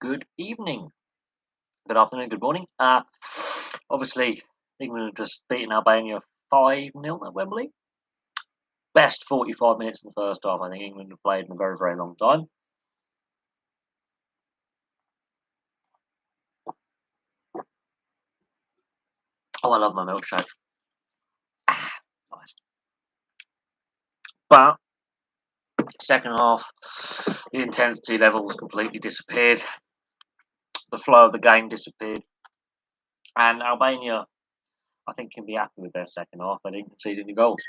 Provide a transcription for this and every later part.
Good evening, good afternoon, good morning. Obviously, England have just beaten Albania 5-0 at Wembley. Best 45 minutes in the first half, I think England have played in a very, very long time. Oh, I love my milkshake. Nice. But second half, the intensity levels completely disappeared. The flow of the game disappeared. And Albania, I think, can be happy with their second half. They didn't concede any goals.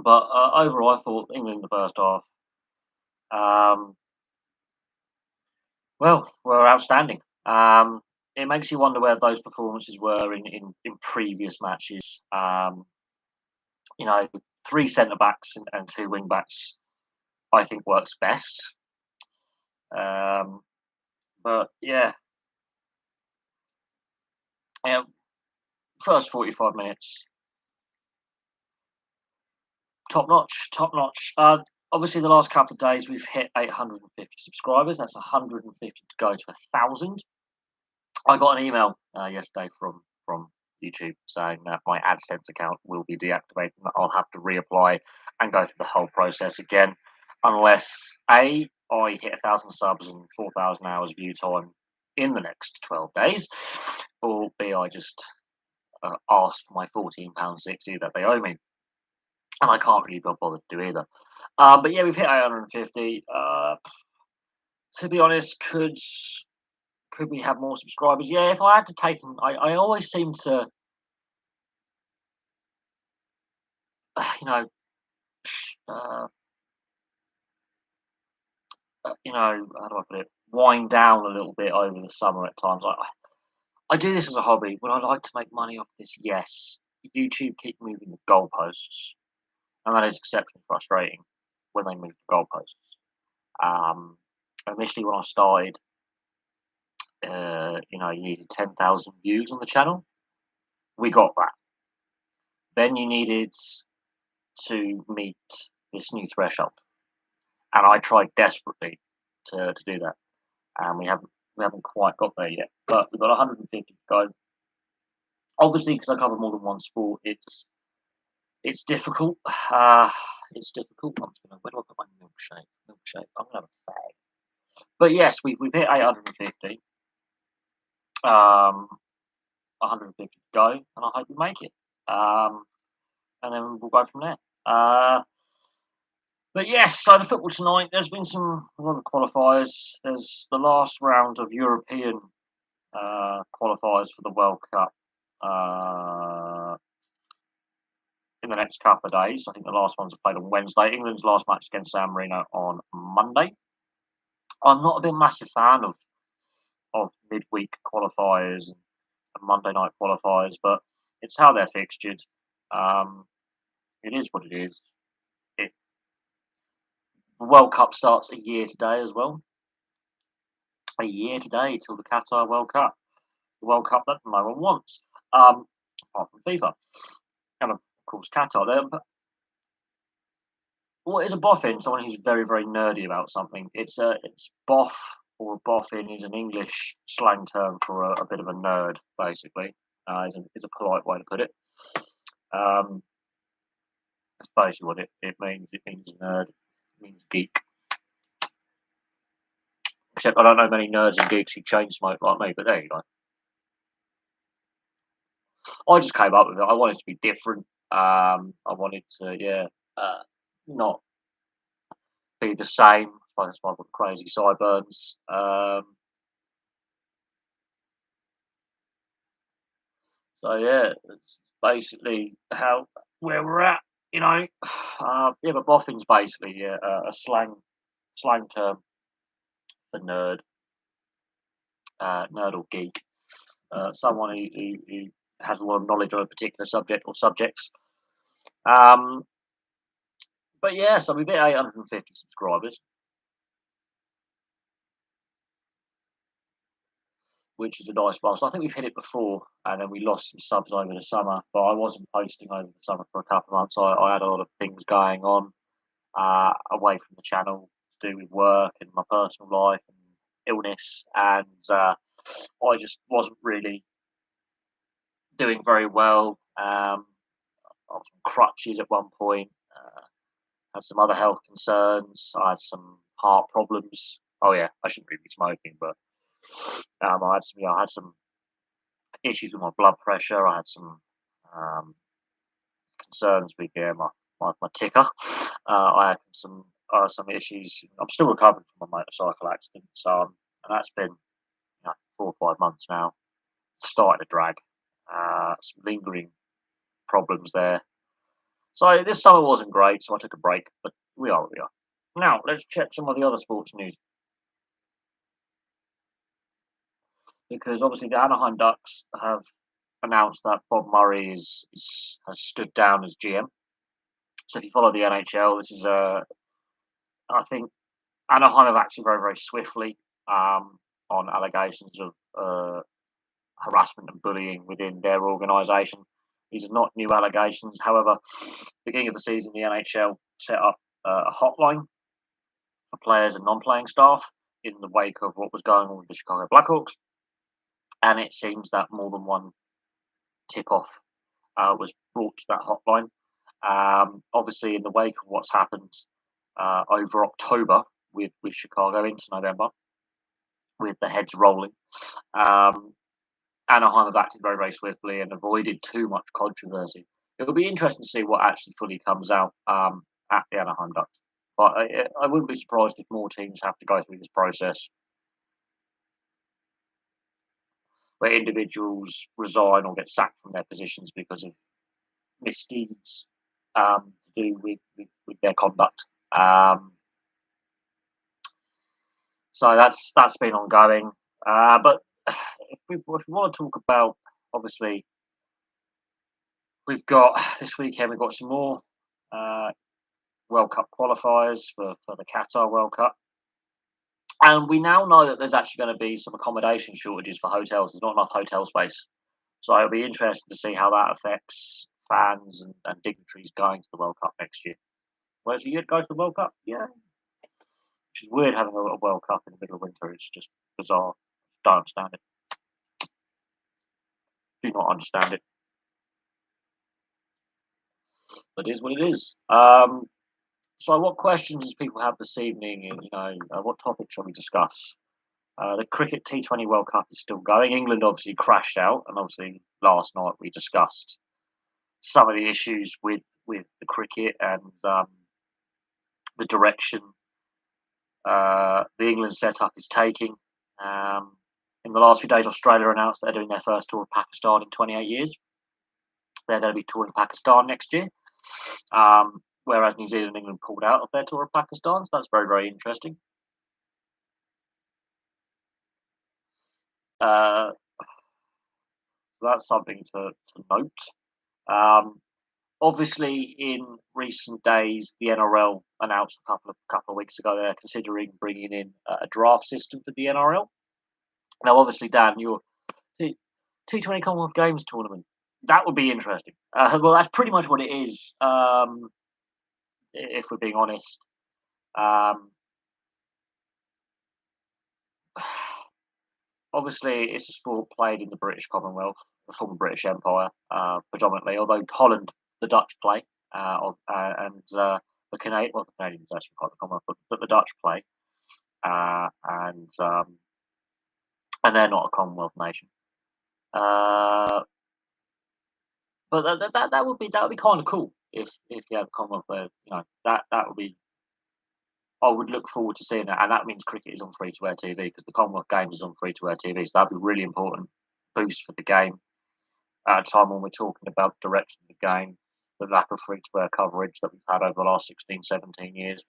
But overall, I thought England in the first half, um, were outstanding. It makes you wonder where those performances were in previous matches. You know, three centre backs and two wing backs, I think works best. Um, but yeah, first 45 minutes, top notch, top notch. Obviously, the last couple of days we've hit 850 subscribers. That's 150 to go to 1,000. I got an email yesterday from YouTube saying that my AdSense account will be deactivated. And I'll have to reapply and go through the whole process again, unless I hit 1,000 subs and 4,000 hours view time in the next 12 days, or B, I just ask for my £14.60 that they owe me, and I can't really be bothered to do either. But yeah, we've hit 850. To be honest, could we have more subscribers? Yeah, if I had to take them, I always seem to, you know, uh, how do I put it? Wind down a little bit over the summer at times. I do this as a hobby. Would I like to make money off this? Yes. YouTube keep moving the goalposts, and that is exceptionally frustrating when they move the goalposts. Um, Initially, when I started, you needed 10,000 views on the channel. We got that. Then you needed to meet this new threshold, and I tried desperately to do that, and we haven't quite got there yet. But we've got 150 to go. Obviously, because I cover more than one sport, it's difficult. It's difficult. Where do I put my milkshake? Milkshake. I'm gonna have a fag. But yes, we've hit 850. 150 to go, and I hope we make it. And then we'll go from there. But yes, so the football tonight, there's been some other qualifiers. There's the last round of European qualifiers for the World Cup in the next couple of days. I think the last ones are played on Wednesday. England's last match against San Marino on Monday. I'm not a big massive fan of midweek qualifiers and Monday night qualifiers, but it's how they're fixtured. Um, it is what it is. The World Cup starts a year today as well. A year today till the Qatar World Cup. The World Cup that no one wants, apart from FIFA. And of course Qatar there. But what is a boffin? Someone who's very, very nerdy about something. It's boff, or a boffin is an English slang term for a bit of a nerd, basically. Is a polite way to put it. That's basically what it means. It means nerd. It means geek. Except I don't know many nerds and geeks who chain smoke like me, but there you go. I just came up with it. I wanted to be different. I wanted to, not be the same. I suppose that's why I've got crazy sideburns. So yeah, it's basically how where we're at. You know, yeah, but boffin's basically a slang term for nerd or geek. Someone who has a lot of knowledge on a particular subject or subjects. Um, but yeah, so we've hit 850 subscribers, which is a nice milestone. I think we've hit it before, and then we lost some subs over the summer. But I wasn't posting over the summer for a couple of months. I had a lot of things going on away from the channel to do with work and my personal life and illness, and I just wasn't really doing very well. I was on crutches at one point. Had some other health concerns. I had some heart problems. Oh yeah, I shouldn't really be smoking, but I had some issues with my blood pressure. I had some um, concerns with my ticker. I had some issues. I'm still recovering from my motorcycle accident, and that's been 4 or 5 months now. Starting to drag. Some lingering problems there. So this summer wasn't great, so I took a break, but we are where we are. Now let's check some of the other sports news, because obviously the Anaheim Ducks have announced that Bob Murray has stood down as GM. So if you follow the NHL, this is I think Anaheim have acted very, very swiftly on allegations of harassment and bullying within their organisation. These are not new allegations. However, beginning of the season, the NHL set up a hotline for players and non-playing staff in the wake of what was going on with the Chicago Blackhawks, and it seems that more than one tip-off was brought to that hotline. Obviously, in the wake of what's happened over October with Chicago into November, with the heads rolling, um, Anaheim have acted very, very swiftly and avoided too much controversy. It'll be interesting to see what actually fully comes out at the Anaheim Ducks. But I wouldn't be surprised if more teams have to go through this process where individuals resign or get sacked from their positions because of misdeeds to do with their conduct. So that's been ongoing. But if we want to talk about, obviously, we've got this weekend. We've got some more World Cup qualifiers for the Qatar World Cup, and we now know that there's actually going to be some accommodation shortages for hotels. There's not enough hotel space, so it'll be interesting to see how that affects fans and dignitaries going to the World Cup next year. Whereas you'd go to the World Cup, yeah, which is weird having a World Cup in the middle of winter. It's just bizarre. Don't understand it. Do not understand it. But it is what it is. So, what questions do people have this evening? And what topic shall we discuss? The cricket T20 World Cup is still going. England obviously crashed out, and obviously last night we discussed some of the issues with the cricket and the direction the England setup is taking. In the last few days, Australia announced they're doing their first tour of Pakistan in 28 years. They're going to be touring Pakistan next year, whereas New Zealand and England pulled out of their tour of Pakistan. So that's very, very interesting. Uh, that's something to note. Obviously, in recent days, the NRL announced a couple of weeks ago they're considering bringing in a draft system for the NRL. Now, obviously, Dan, your T20 Commonwealth Games tournament, that would be interesting. Well, that's pretty much what it is, if we're being honest. Um, Obviously, it's a sport played in the British Commonwealth, the former British Empire, predominantly. Although Holland, the Dutch play, and the Canadians actually quite the Commonwealth, but the Dutch play, and they're not a Commonwealth nation. But that would be kind of cool if you had a Commonwealth there. That would be. I would look forward to seeing that, and that means cricket is on free to air TV because the Commonwealth Games is on free to air TV. So that'd be really important boost for the game at a time when we're talking about the direction of the game, the lack of free to air coverage that we've had over the last 16, 17 years.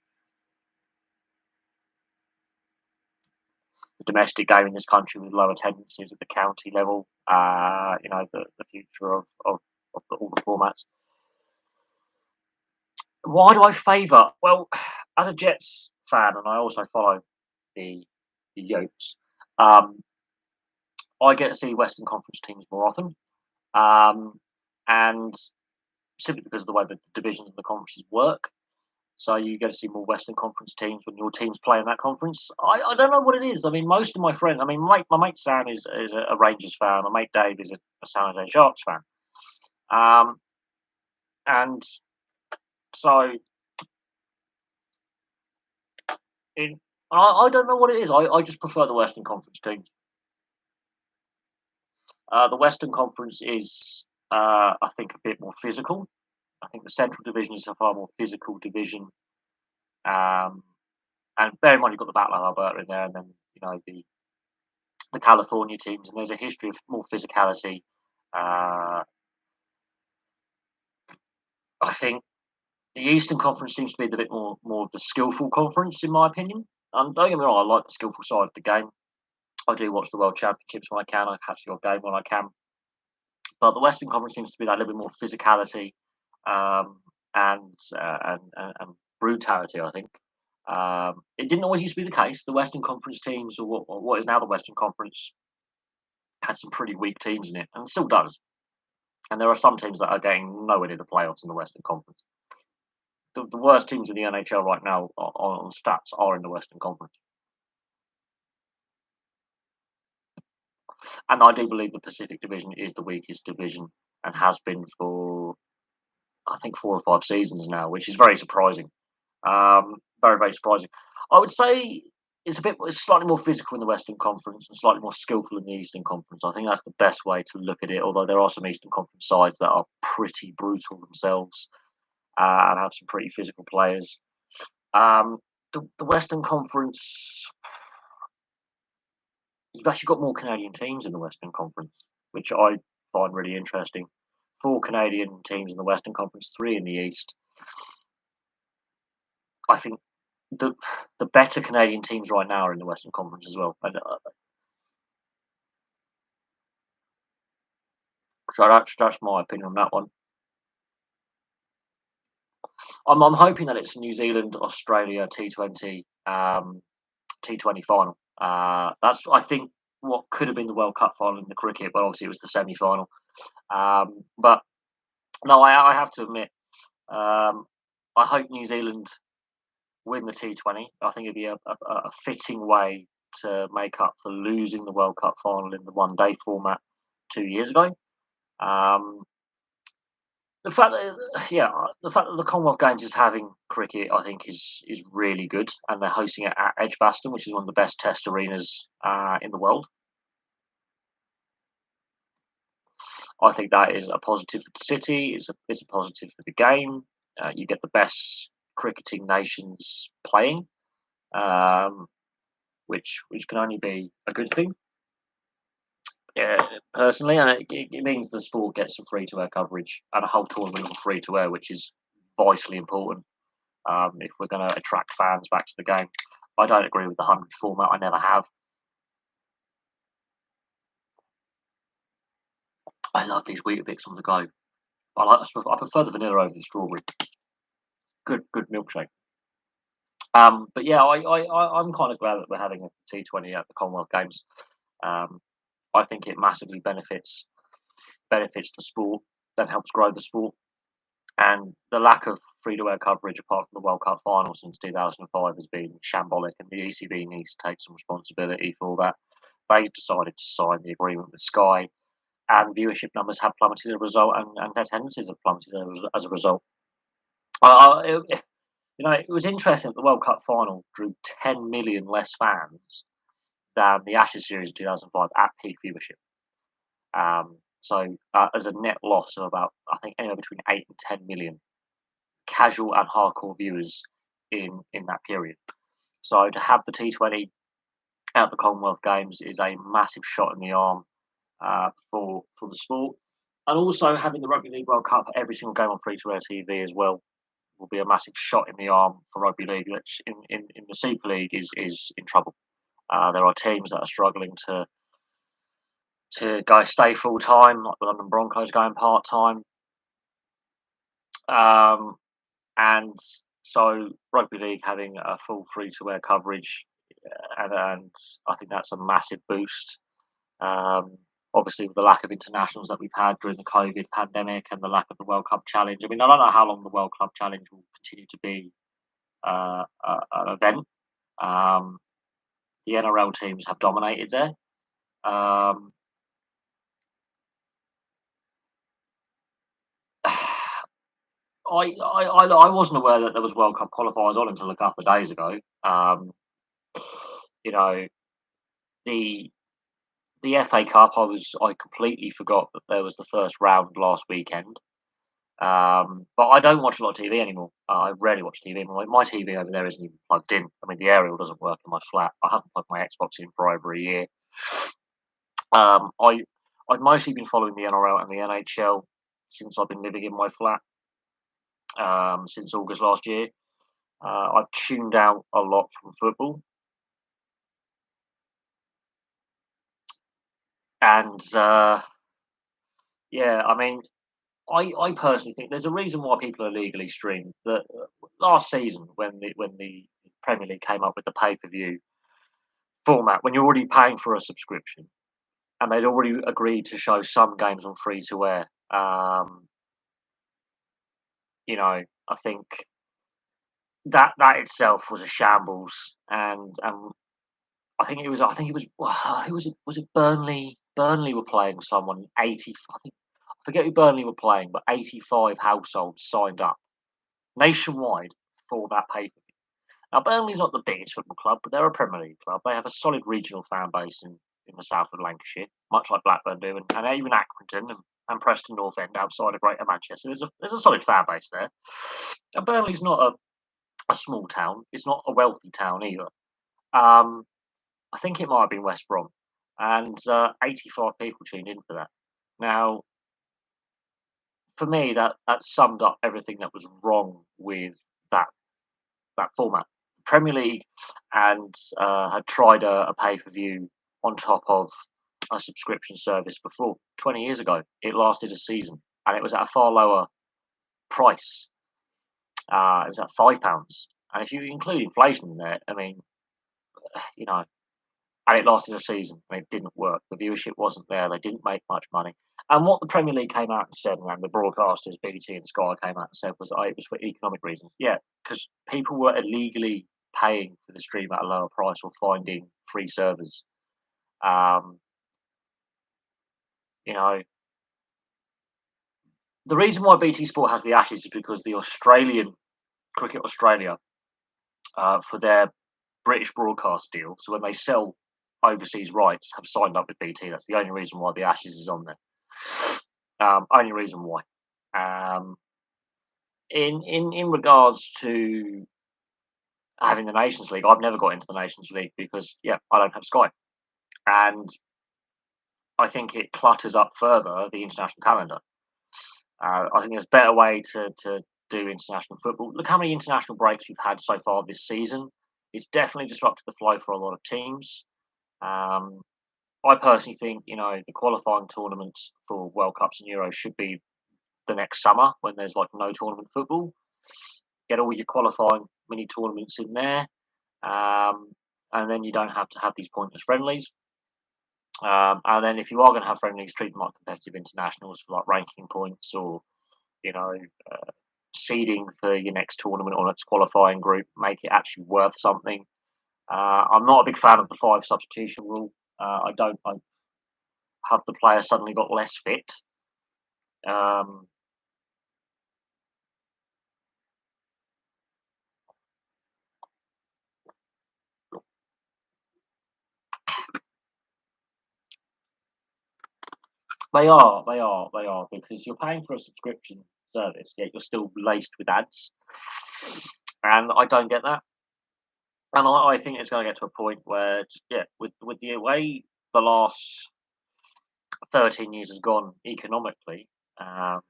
The domestic game in this country with low attendances at the county level. The future of all the formats. Why do I favour? Well, as a Jets fan, and I also follow the Yotes, I get to see Western Conference teams more often, and simply because of the way that the divisions of the conferences work. So you get to see more Western Conference teams when your teams play in that conference. I don't know what it is. I mean, most of my friends. I mean, my mate Sam is a Rangers fan. My mate Dave is a San Jose Sharks fan. Um, and so in I don't know what it is. I just prefer the Western Conference teams. The Western Conference is, I think, a bit more physical. I think the Central Division is a far more physical division. Um, and bear in mind, you've got the Battle of Alberta in there, and then the California teams, and there's a history of more physicality. Uh, I think the Eastern Conference seems to be the bit more of the skillful conference, in my opinion. Don't get me wrong, I like the skillful side of the game. I do watch the World Championships when I can. I catch the odd game when I can. But the Western Conference seems to be that little bit more physicality, um, and brutality. I think it didn't always used to be the case. The Western Conference teams, or what is now the Western Conference, had some pretty weak teams in it, and still does. And there are some teams that are getting nowhere near the playoffs in the Western Conference. The worst teams in the NHL right now on stats are in the Western Conference. And I do believe the Pacific Division is the weakest division and has been for, I think, 4 or 5 seasons now, which is very surprising. Very, very surprising. I would say it's slightly more physical in the Western Conference and slightly more skillful in the Eastern Conference. I think that's the best way to look at it. Although there are some Eastern Conference sides that are pretty brutal themselves, and have some pretty physical players. Um, the Western Conference, you've actually got more Canadian teams in the Western Conference, which I find really interesting. 4 Canadian teams in the Western Conference, 3 in the East. I think the the better Canadian teams right now are in the Western Conference as well. And so that's my opinion on that one. I'm hoping that it's New Zealand, Australia T20, T20 final. That's, I think, what could have been the World Cup final in the cricket, but obviously it was the semi final. But no, I have to admit, um, I hope New Zealand win the T20. I think it'd be a fitting way to make up for losing the World Cup final in the one day format 2 years ago. Um, the fact that the fact that the Commonwealth Games is having cricket, I think, is really good, and they're hosting it at Edgbaston, which is one of the best test arenas in the world. I think that is a positive for the city. It's a positive for the game. You get the best cricketing nations playing, um, which can only be a good thing. Personally, and it means the sport gets some free to air coverage and a whole tournament of free to air, which is vitally important if we're going to attract fans back to the game. I don't agree with the 100 format. I never have. I love these Weetabix on the go. I prefer the vanilla over the strawberry. Good milkshake. But yeah, I'm kind of glad that we're having a T20 at the Commonwealth Games. Um, I think it massively benefits the sport, that helps grow the sport, and the lack of free to air coverage apart from the World Cup final since 2005 has been shambolic, and the ECB needs to take some responsibility for that. They've decided to sign the agreement with Sky, and viewership numbers have plummeted as a result, and attendances have plummeted as a result. It, it was interesting that the World Cup final drew 10 million less fans than the Ashes series in 2005 at peak viewership. As a net loss of about, I think, anywhere between 8 and 10 million casual and hardcore viewers in that period. So to have the T20 at the Commonwealth Games is a massive shot in the arm for the sport, and also having the Rugby League World Cup every single game on free to air TV as well will be a massive shot in the arm for rugby league, which in the Super League is in trouble. There are teams that are struggling to stay full time, like the London Broncos going part time. And so rugby league having a full free to air coverage, and I think that's a massive boost. Obviously, with the lack of internationals that we've had during the COVID pandemic and the lack of the World Cup Challenge. I mean, I don't know how long the World Cup Challenge will continue to be an event. Um, the NRL teams have dominated there. Um, I wasn't aware that there was World Cup qualifiers on until a couple of days ago. You know, the the FA Cup, I completely forgot that there was the first round last weekend. But I don't watch a lot of TV anymore. I rarely watch TV. My TV over there isn't even plugged in. I mean, the aerial doesn't work in my flat. I haven't plugged my Xbox in for over a year. I've mostly been following the NRL and the NHL since I've been living in my flat since August last year. I've tuned out a lot from football, and yeah, I mean, I personally think there's a reason why people are legally streamed. That last season, when the Premier League came up with the pay per view format, when you're already paying for a subscription, and they'd already agreed to show some games on free to air. I think that itself was a shambles, and I think it was who was it? Was it Burnley? Burnley were playing someone 80. I forget who Burnley were playing, but 85 households signed up nationwide for that pay per view. Now Burnley's not the biggest football club, but they're a Premier League club. They have a solid regional fan base in the south of Lancashire, much like Blackburn do, and even Accrington and Preston North End outside of Greater Manchester. There's a solid fan base there. And Burnley's not a small town. It's not a wealthy town either. Um, I think it might have been West Brom, and 85 people tuned in for that. Now, for me, that summed up everything that was wrong with that that format. Premier League and had tried a pay per view on top of a subscription service before 20 years ago. It lasted a season, and it was at a far lower price. It was at £5, and if you include inflation in there, I mean, you know, and it lasted a season and it didn't work. The viewership wasn't there. They didn't make much money. And what the Premier League came out and said, and the broadcasters, BT and Sky, came out and said was that it was for economic reasons. Yeah, because people were illegally paying for the stream at a lower price or finding free servers. Um, you know, the reason why BT Sport has the Ashes is because the Australian Cricket Australia, for their British broadcast deal, so when they sell overseas rights, have signed up with BT. That's the only reason why the Ashes is on there. Only reason why. Um, in regards to having the Nations League, I've never got into the Nations League because I don't have Sky, and I think it clutters up further the international calendar. I think there's a better way to do international football. Look how many international breaks we've had so far this season. It's definitely disrupted the flow for a lot of teams. Um, I personally think the qualifying tournaments for World Cups and Euros should be the next summer when there's like no tournament football. Get all your qualifying mini tournaments in there, um, and then you don't have to have these pointless friendlies. And then if you are going to have friendlies, treat them like competitive internationals for like ranking points or you know seeding for your next tournament or next qualifying group. Make it actually worth something. I'm not a big fan of the five substitution rule. I don't. I have the player suddenly got less fit. Um, they are, because you're paying for a subscription service, yet you're still laced with ads, and I don't get that. And I think it's going to get to a point where, with the way the last 13 years has gone economically. Um,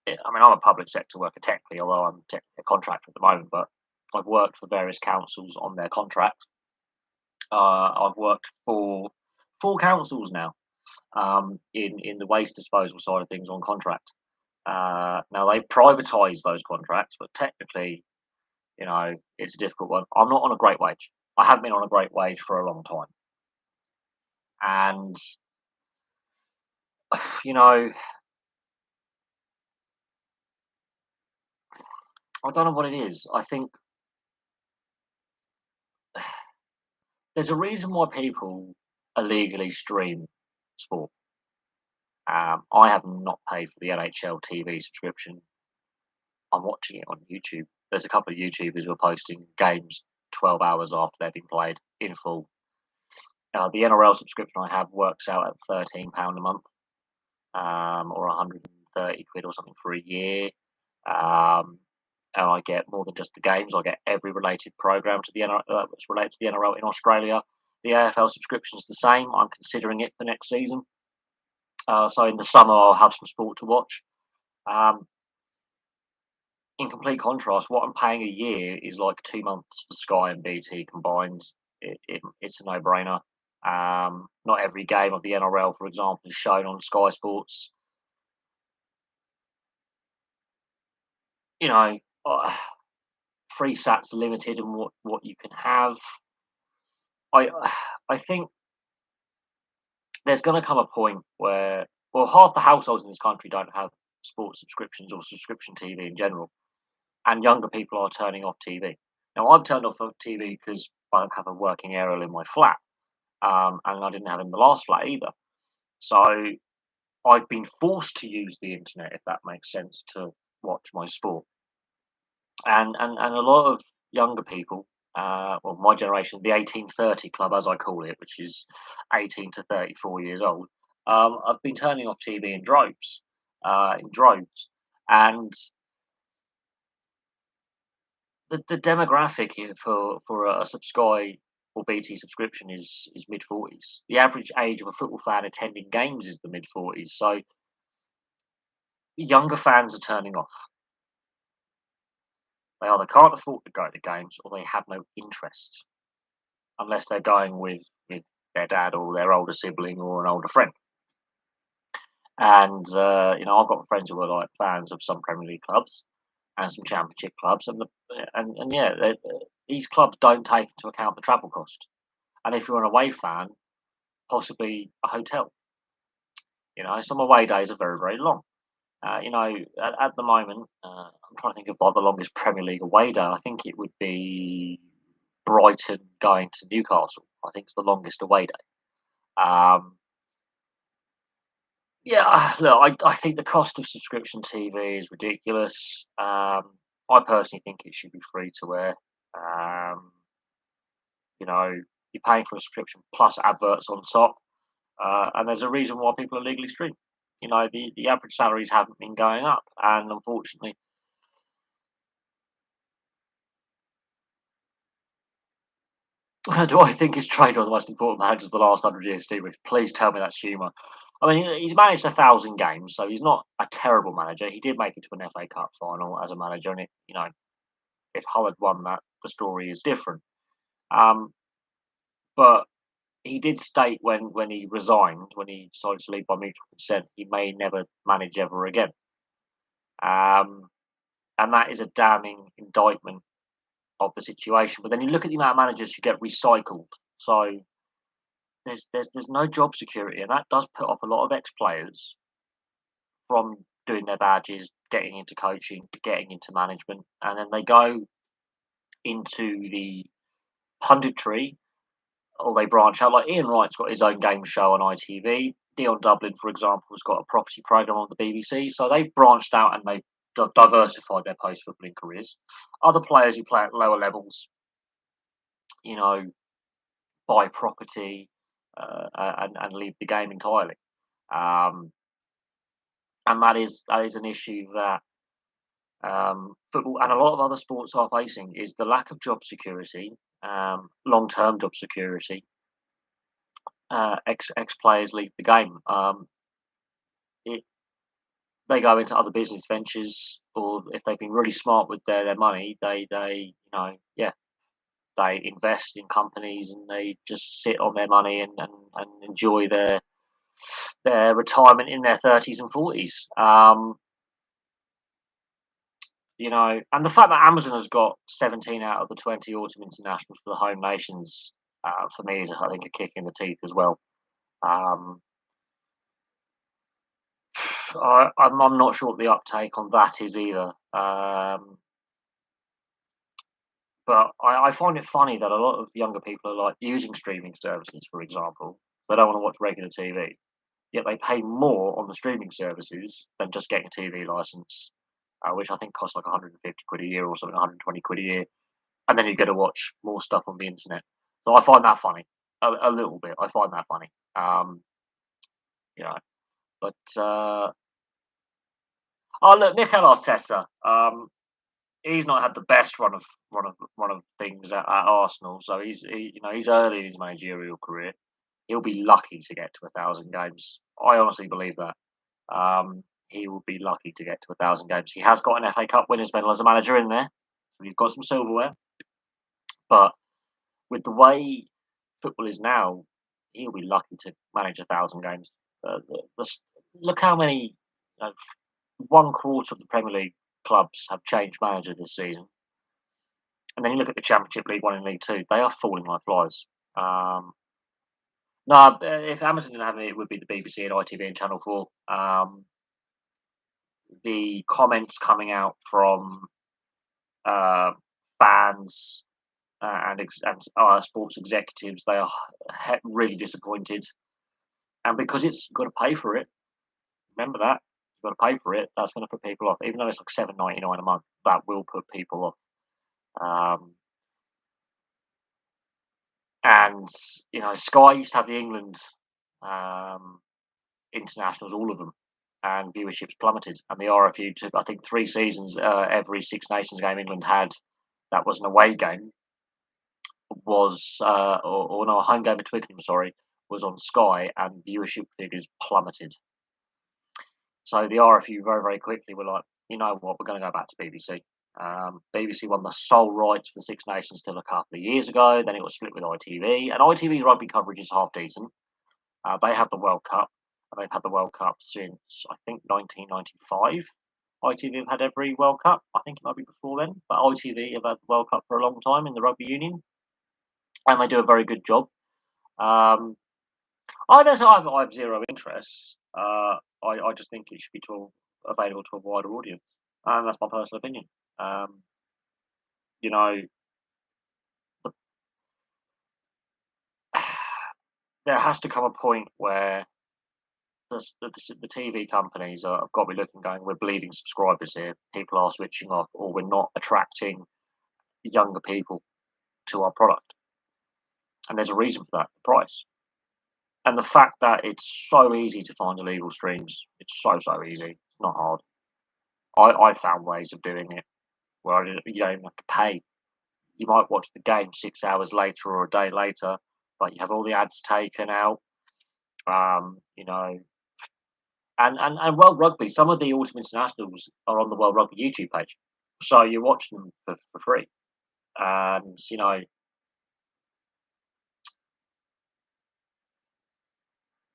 I mean, I'm a public sector worker technically, although I'm technically a contractor at the moment, but I've worked for various councils on their contract. I've worked for four councils now in the waste disposal side of things on contract. Now they've privatised those contracts, but technically, it's a difficult one. I'm not on a great wage. I have been on a great wage for a long time, and you know, I don't know what it is. I think there's a reason why people illegally stream sport. I have not paid for the NHL TV subscription. I'm watching it on YouTube. There's a couple of YouTubers who are posting games 12 hours after they've been played in full. The NRL subscription I have works out at £13 a month, or 130 quid or something for a year. Um, and I get more than just the games. I get every related program to the NRL that's related to the NRL in Australia. The AFL subscription is the same. I'm considering it for next season. So in the summer, I'll have some sport to watch. Um, in complete contrast, what I'm paying a year is like 2 months for Sky and BT combined. It's a no-brainer. Not every game of the NRL, for example, is shown on Sky Sports. You know, uh, free sats are limited in what you can have. I I think there's going to come a point where, well, half the households in this country don't have sports subscriptions or subscription TV in general, and younger people are turning off TV. Now, I've turned off TV because I don't have a working aerial in my flat, and I didn't have it in the last flat either. So I've been forced to use the internet, if that makes sense, to watch my sport. And a lot of younger people, well, my generation, the 1830 club, as I call it, which is 18 to 34 years old, I've been turning off TV in droves, and the demographic here for a Subsky or BT subscription is mid 40s. The average age of a football fan attending games is the mid 40s. So younger fans are turning off. They either can't afford to go to games or they have no interest, unless they're going with their dad or their older sibling or an older friend. And I've got friends who are like fans of some Premier League clubs and some Championship clubs, and yeah, these clubs don't take into account the travel cost. And if you're an away fan, possibly a hotel. Some away days are very, very long. At the moment, I'm trying to think of like the longest Premier League away day. I think it would be Brighton going to Newcastle. I think it's the longest away day. Yeah, look, I think the cost of subscription TV is ridiculous. I personally think it should be free to air. Um, you're paying for a subscription plus adverts on top, and there's a reason why people are legally stream. The average salaries haven't been going up, and unfortunately, do I think his trade one of the most important managers of the last 100 years, Steve? Please tell me that's humour. I mean, he's managed 1,000 games, so he's not a terrible manager. He did make it to an FA Cup final as a manager, and if Hull had won that, the story is different. Um, but he did state when he resigned, when he decided to leave by mutual consent, he may never manage ever again. Um, and that is a damning indictment of the situation. But then you look at the amount of managers who get recycled. So there's no job security, and that does put off a lot of ex-players from doing their badges, getting into coaching, getting into management, and then they go into the punditry, or they branch out. Like Ian Wright's got his own game show on ITV. Dion Dublin, for example, has got a property program on the BBC. So they've branched out and they've diversified their post-footballing careers. Other players who play at lower levels, you know, buy property and leave the game entirely. Um, and that is an issue that football and a lot of other sports are facing, is the lack of job security, long-term job security. Ex players leave the game. It, they go into other business ventures, or if they've been really smart with their money, yeah, they invest in companies and they just sit on their money and enjoy their retirement in their 30s and 40s. And the fact that Amazon has got 17 out of the 20 autumn internationals for the home nations, for me, is, I think, a kick in the teeth as well. Um, I'm not sure what the uptake on that is either. But I find it funny that a lot of younger people are like using streaming services, for example. They don't want to watch regular TV, yet they pay more on the streaming services than just getting a TV license, which I think costs like 150 quid a year or something, 120 quid a year, and then you get to watch more stuff on the internet. So I find that funny, a little bit. I find that funny, you know. But oh look, Mikel Arteta. He's not had the best run of things at Arsenal, so he's early in his managerial career. He'll be lucky to get to 1,000 games. I honestly believe that. He will be lucky to get to 1,000 games. He has got an FA Cup winners medal as a manager in there, so he's got some silverware. But with the way football is now, he'll be lucky to manage 1,000 games. Look how many, you know, 1/4 of the Premier League clubs have changed manager this season. And then you look at the Championship, League One and League Two; they are falling like flies. No, if Amazon didn't have it, it would be the BBC and ITV and Channel 4. The comments coming out from uh, fans and sports executives, they are really disappointed. And because you've got to pay for it, remember that you've got to pay for it. That's going to put people off, even though it's like £7.99 a month. That will put people off. And Sky used to have the England um, internationals, all of them, and viewership's plummeted. And the RFU took, I think, 3 seasons. Every Six Nations game England had that was an away game was, or no, a home game at Twickenham, sorry, was on Sky, and viewership figures plummeted. So the RFU very, very quickly were like, you know what, we're going to go back to BBC. BBC won the sole rights for the Six Nations till a couple of years ago. Then it was split with ITV, and ITV's rugby coverage is half decent. They have the World Cup, and they've had the World Cup since I think 1995. ITV have had every World Cup. I think it might be before then, but ITV have had the World Cup for a long time in the Rugby Union, and they do a very good job. Um, I don't. I have zero interest. I just think it should be available to a wider audience, and that's my personal opinion. Um, you know, the, there has to come a point where the TV companies have got to be looking, going, we're bleeding subscribers here. People are switching off, or we're not attracting younger people to our product. And there's a reason for that: the price. And the fact that it's so easy to find illegal streams. It's so easy. It's not hard. I found ways of doing it where you don't even have to pay. You might watch the game 6 hours later or a day later, but you have all the ads taken out. You know, and World Rugby. Some of the Autumn Internationals are on the World Rugby YouTube page, so you watch them for free. And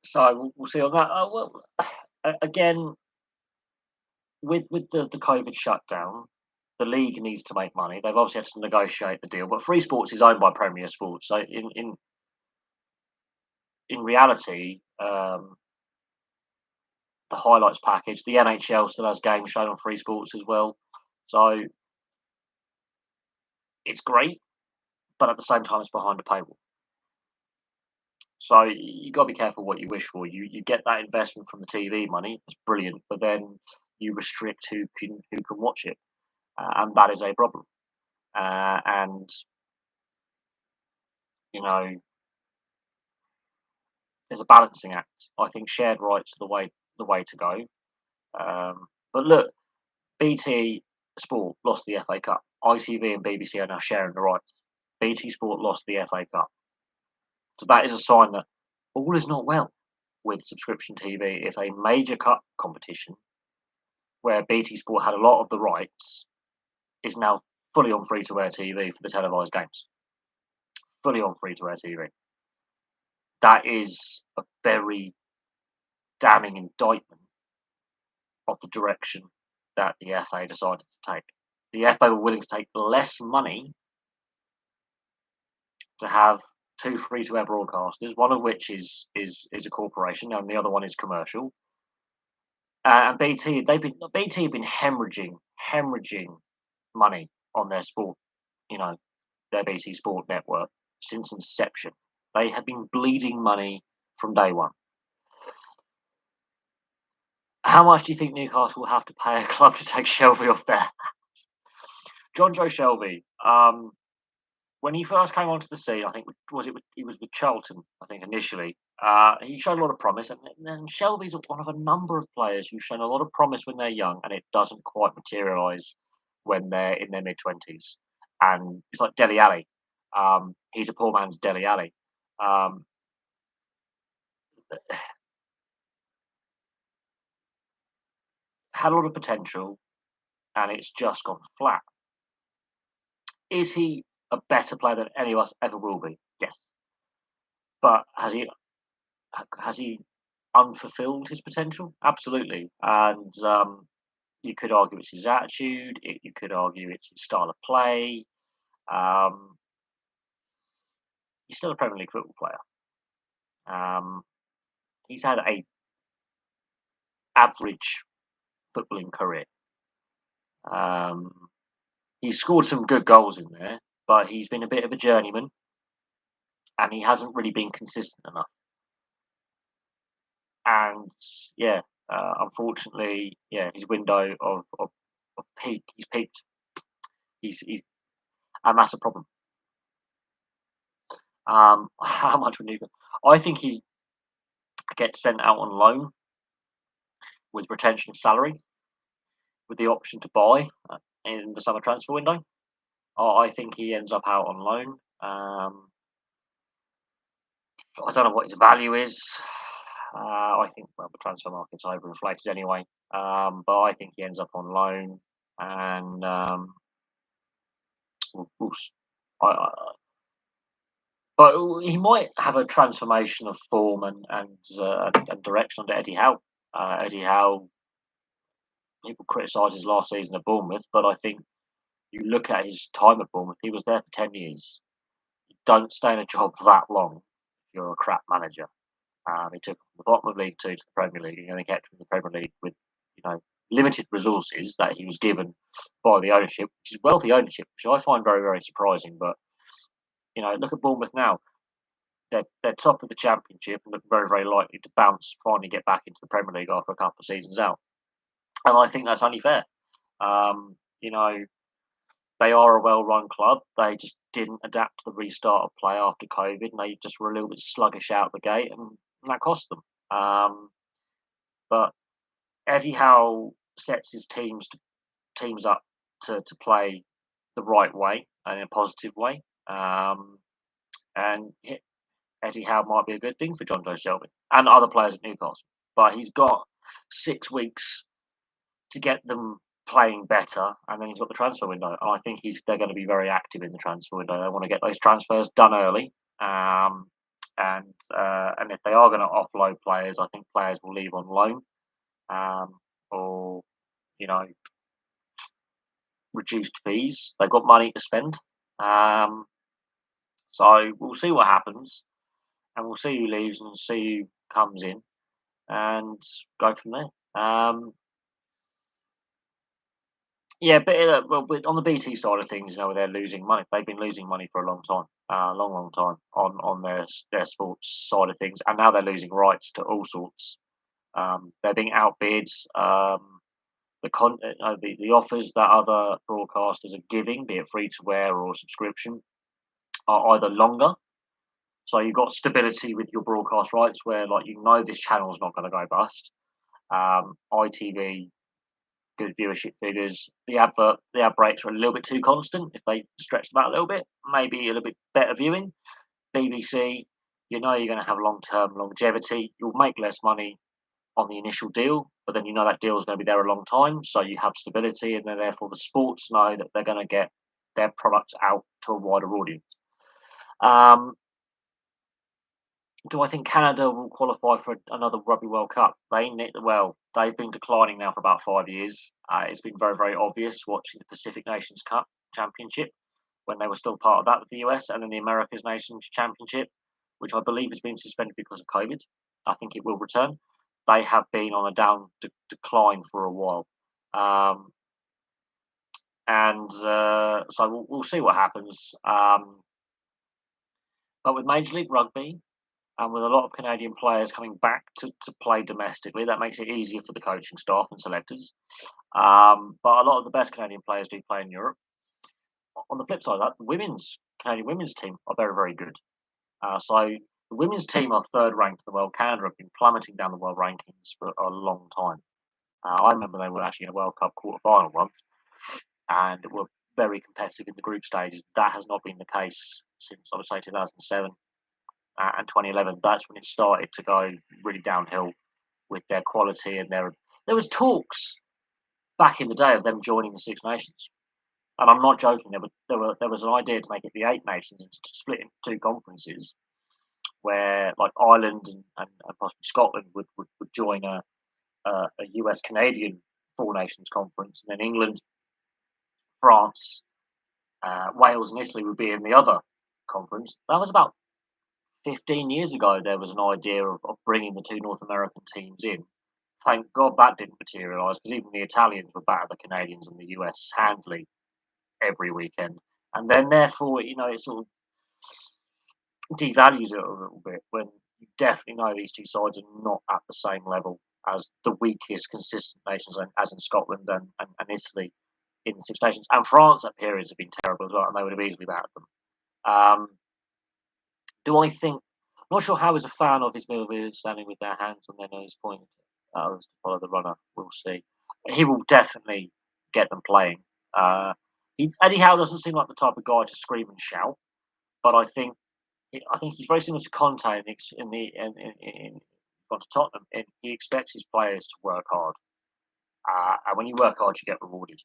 so we'll see on that. Again, with the COVID shutdown, the league needs to make money. They've obviously had to negotiate the deal, but Free Sports is owned by Premier Sports, so in reality, the highlights package, the NHL still has games shown on Free Sports as well, so it's great, but at the same time, it's behind a paywall. So you got to be careful what you wish for. You get that investment from the TV money, it's brilliant, but then you restrict who can watch it, and that is a problem. And you know, there's a balancing act. I think shared rights are the way to go. But look, BT Sport lost the FA Cup. ITV and BBC are now sharing the rights. BT Sport lost the FA Cup. So that is a sign that all is not well with subscription TV. If a major cup competition where BT Sport had a lot of the rights is now fully on free-to-air TV for the televised games. Fully on free-to-air TV. That is a very damning indictment of the direction that the FA decided to take. The FA were willing to take less money to have two free-to-air broadcasters, one of which is a corporation, and the other one is commercial. And BT have been hemorrhaging money on their sport. You know, their BT Sport network since inception. They have been bleeding money from day one. How much do you think Newcastle will have to pay a club to take Shelby off there? John Joe Shelby, when he first came onto the scene, I think he was with Charlton, I think initially. He showed a lot of promise, and Shelby's one of a number of players who've shown a lot of promise when they're young, and it doesn't quite materialise when they're in their mid-20s. And it's like Dele Alli. He's a poor man's Dele Alli. Um, had a lot of potential, and it's just gone flat. Is he a better player than any of us ever will be? Yes. But has he unfulfilled his potential? Absolutely. And you could argue it's his attitude. You could argue it's his style of play. Um, he's still a Premier League football player. He's had a average footballing career. Um, he's scored some good goals in there, but he's been a bit of a journeyman, and he hasn't really been consistent enough. And yeah, unfortunately, yeah, his window of peak, he's peaked. He's and that's a problem. How much would Newcastle? I think he gets sent out on loan with retention of salary, with the option to buy in the summer transfer window. I think he ends up out on loan. I don't know what his value is. I think the transfer market's overinflated anyway. But I think he ends up on loan, and we'll, but he might have a transformation of form and direction under Eddie Howe. Eddie Howe, people criticise his last season at Bournemouth, but I think you look at his time at Bournemouth, he was there for 10 years. You don't stay in a job that long if you're a crap manager. He took from the bottom of League Two to the Premier League, and he kept him in the Premier League with, limited resources that he was given by the ownership, which is wealthy ownership, which I find very, very surprising. But look at Bournemouth now. They're top of the Championship and look very, very likely to finally get back into the Premier League after a couple of seasons out. And I think that's only fair. They are a well-run club. They just didn't adapt to the restart of play after COVID, and they just were a little bit sluggish out the gate, and that cost them. But Eddie Howe sets his teams up to play the right way and in a positive way. And Eddie Howe might be a good thing for John Joe Shelby and other players at Newcastle. But he's got 6 weeks to get them playing better, and then he's got the transfer window. And I think they're going to be very active in the transfer window. They want to get those transfers done early. And if they are going to offload players, I think players will leave on loan, or reduced fees. They've got money to spend. So we'll see what happens, and we'll see who leaves and see who comes in, and go from there. Yeah, but on the BT side of things, they're losing money. They've been losing money for a long time, long time on their sports side of things, and now they're losing rights to all sorts. They're being outbid. The offers that other broadcasters are giving, be it free to wear or subscription, are either longer. So you've got stability with your broadcast rights, where this channel's not going to go bust. ITV, good viewership figures. The ad breaks are a little bit too constant. If they stretch them out a little bit, maybe a little bit better viewing. BBC, you're going to have long-term longevity. You'll make less money on the initial deal, but then that deal is going to be there a long time, so you have stability, and then therefore the sports know that they're going to get their product out to a wider audience. Do I think Canada will qualify for another Rugby World Cup? They've been declining now for about 5 years. It's been very, very obvious watching the Pacific Nations Cup Championship when they were still part of that with the US, and then the Americas Nations Championship, which I believe has been suspended because of COVID. I think it will return. They have been on a decline for a while. and so we'll see what happens. But with Major League Rugby and with a lot of Canadian players coming back to play domestically, that makes it easier for the coaching staff and selectors. But a lot of the best Canadian players do play in Europe. On the flip side of that, the Canadian women's team are very, very good. So the women's team are third ranked in the world. Canada have been plummeting down the world rankings for a long time. I remember they were actually in a World Cup quarter final once and were very competitive in the group stages. That has not been the case since, I would say, 2007 and 2011. That's when it started to go really downhill with their quality and There was talks back in the day of them joining the Six Nations, and I'm not joking. There was an idea to make it the Eight Nations and to split into two conferences, where like Ireland and possibly Scotland would join a US Canadian Four Nations conference, and then England, France, Wales, and Italy would be in the other conference. That was about 15 years ago. There was an idea of bringing the two North American teams in. Thank God that didn't materialise, because even the Italians were batter the Canadians and the US handily every weekend. And then, therefore, it sort of devalues it a little bit when you definitely know these two sides are not at the same level as the weakest consistent nations, as in Scotland and Italy in the Six Nations. And France at periods have been terrible as well, and they would have easily battered them. Do I think? I'm not sure how, as a fan of his move, standing with their hands on their nose pointed at others to follow the runner. We'll see. He will definitely get them playing. Eddie Howe doesn't seem like the type of guy to scream and shout, but I think he's very similar to Conte in gone to Tottenham. He expects his players to work hard, and when you work hard, you get rewarded.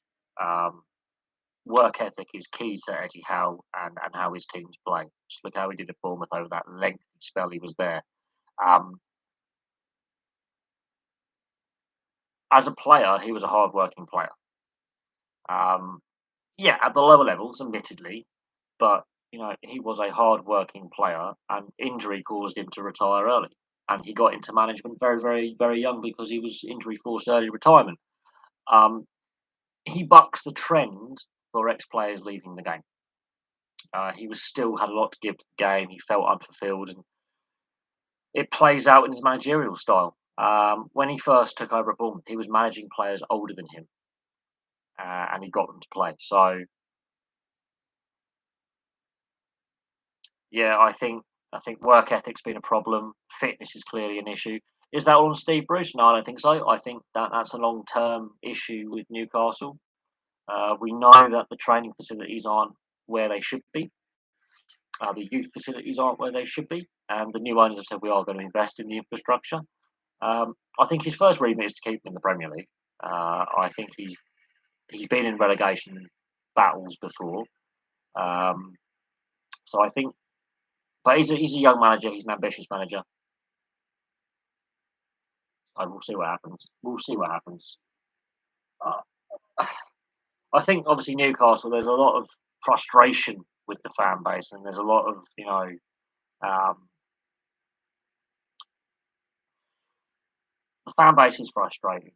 Work ethic is key to Eddie Howe and how his teams play. Just look how he did at Bournemouth over that lengthy spell he was there. Um, as a player, he was a hard-working player. Um, yeah, at the lower levels, admittedly, but he was a hard-working player, and injury caused him to retire early. And he got into management very, very, very young because he was injury forced early retirement. He bucks the trend for ex-players leaving the game. He was still had a lot to give to the game. He felt unfulfilled, and it plays out in his managerial style. When he first took over at Bournemouth, he was managing players older than him, and he got them to play. So yeah, I think work ethic's been a problem. Fitness is clearly an issue. Is that all on Steve Bruce? No, I don't think so. I think that's a long term issue with Newcastle. We know that the training facilities aren't where they should be. The youth facilities aren't where they should be, and the new owners have said we are going to invest in the infrastructure. I think his first remit is to keep him in the Premier League. I think he's been in relegation battles before, so I think. But he's a young manager. He's an ambitious manager. I will see what happens. We'll see what happens. Uh, I think obviously Newcastle. There's a lot of frustration with the fan base, and there's a lot of um, the fan base is frustrated.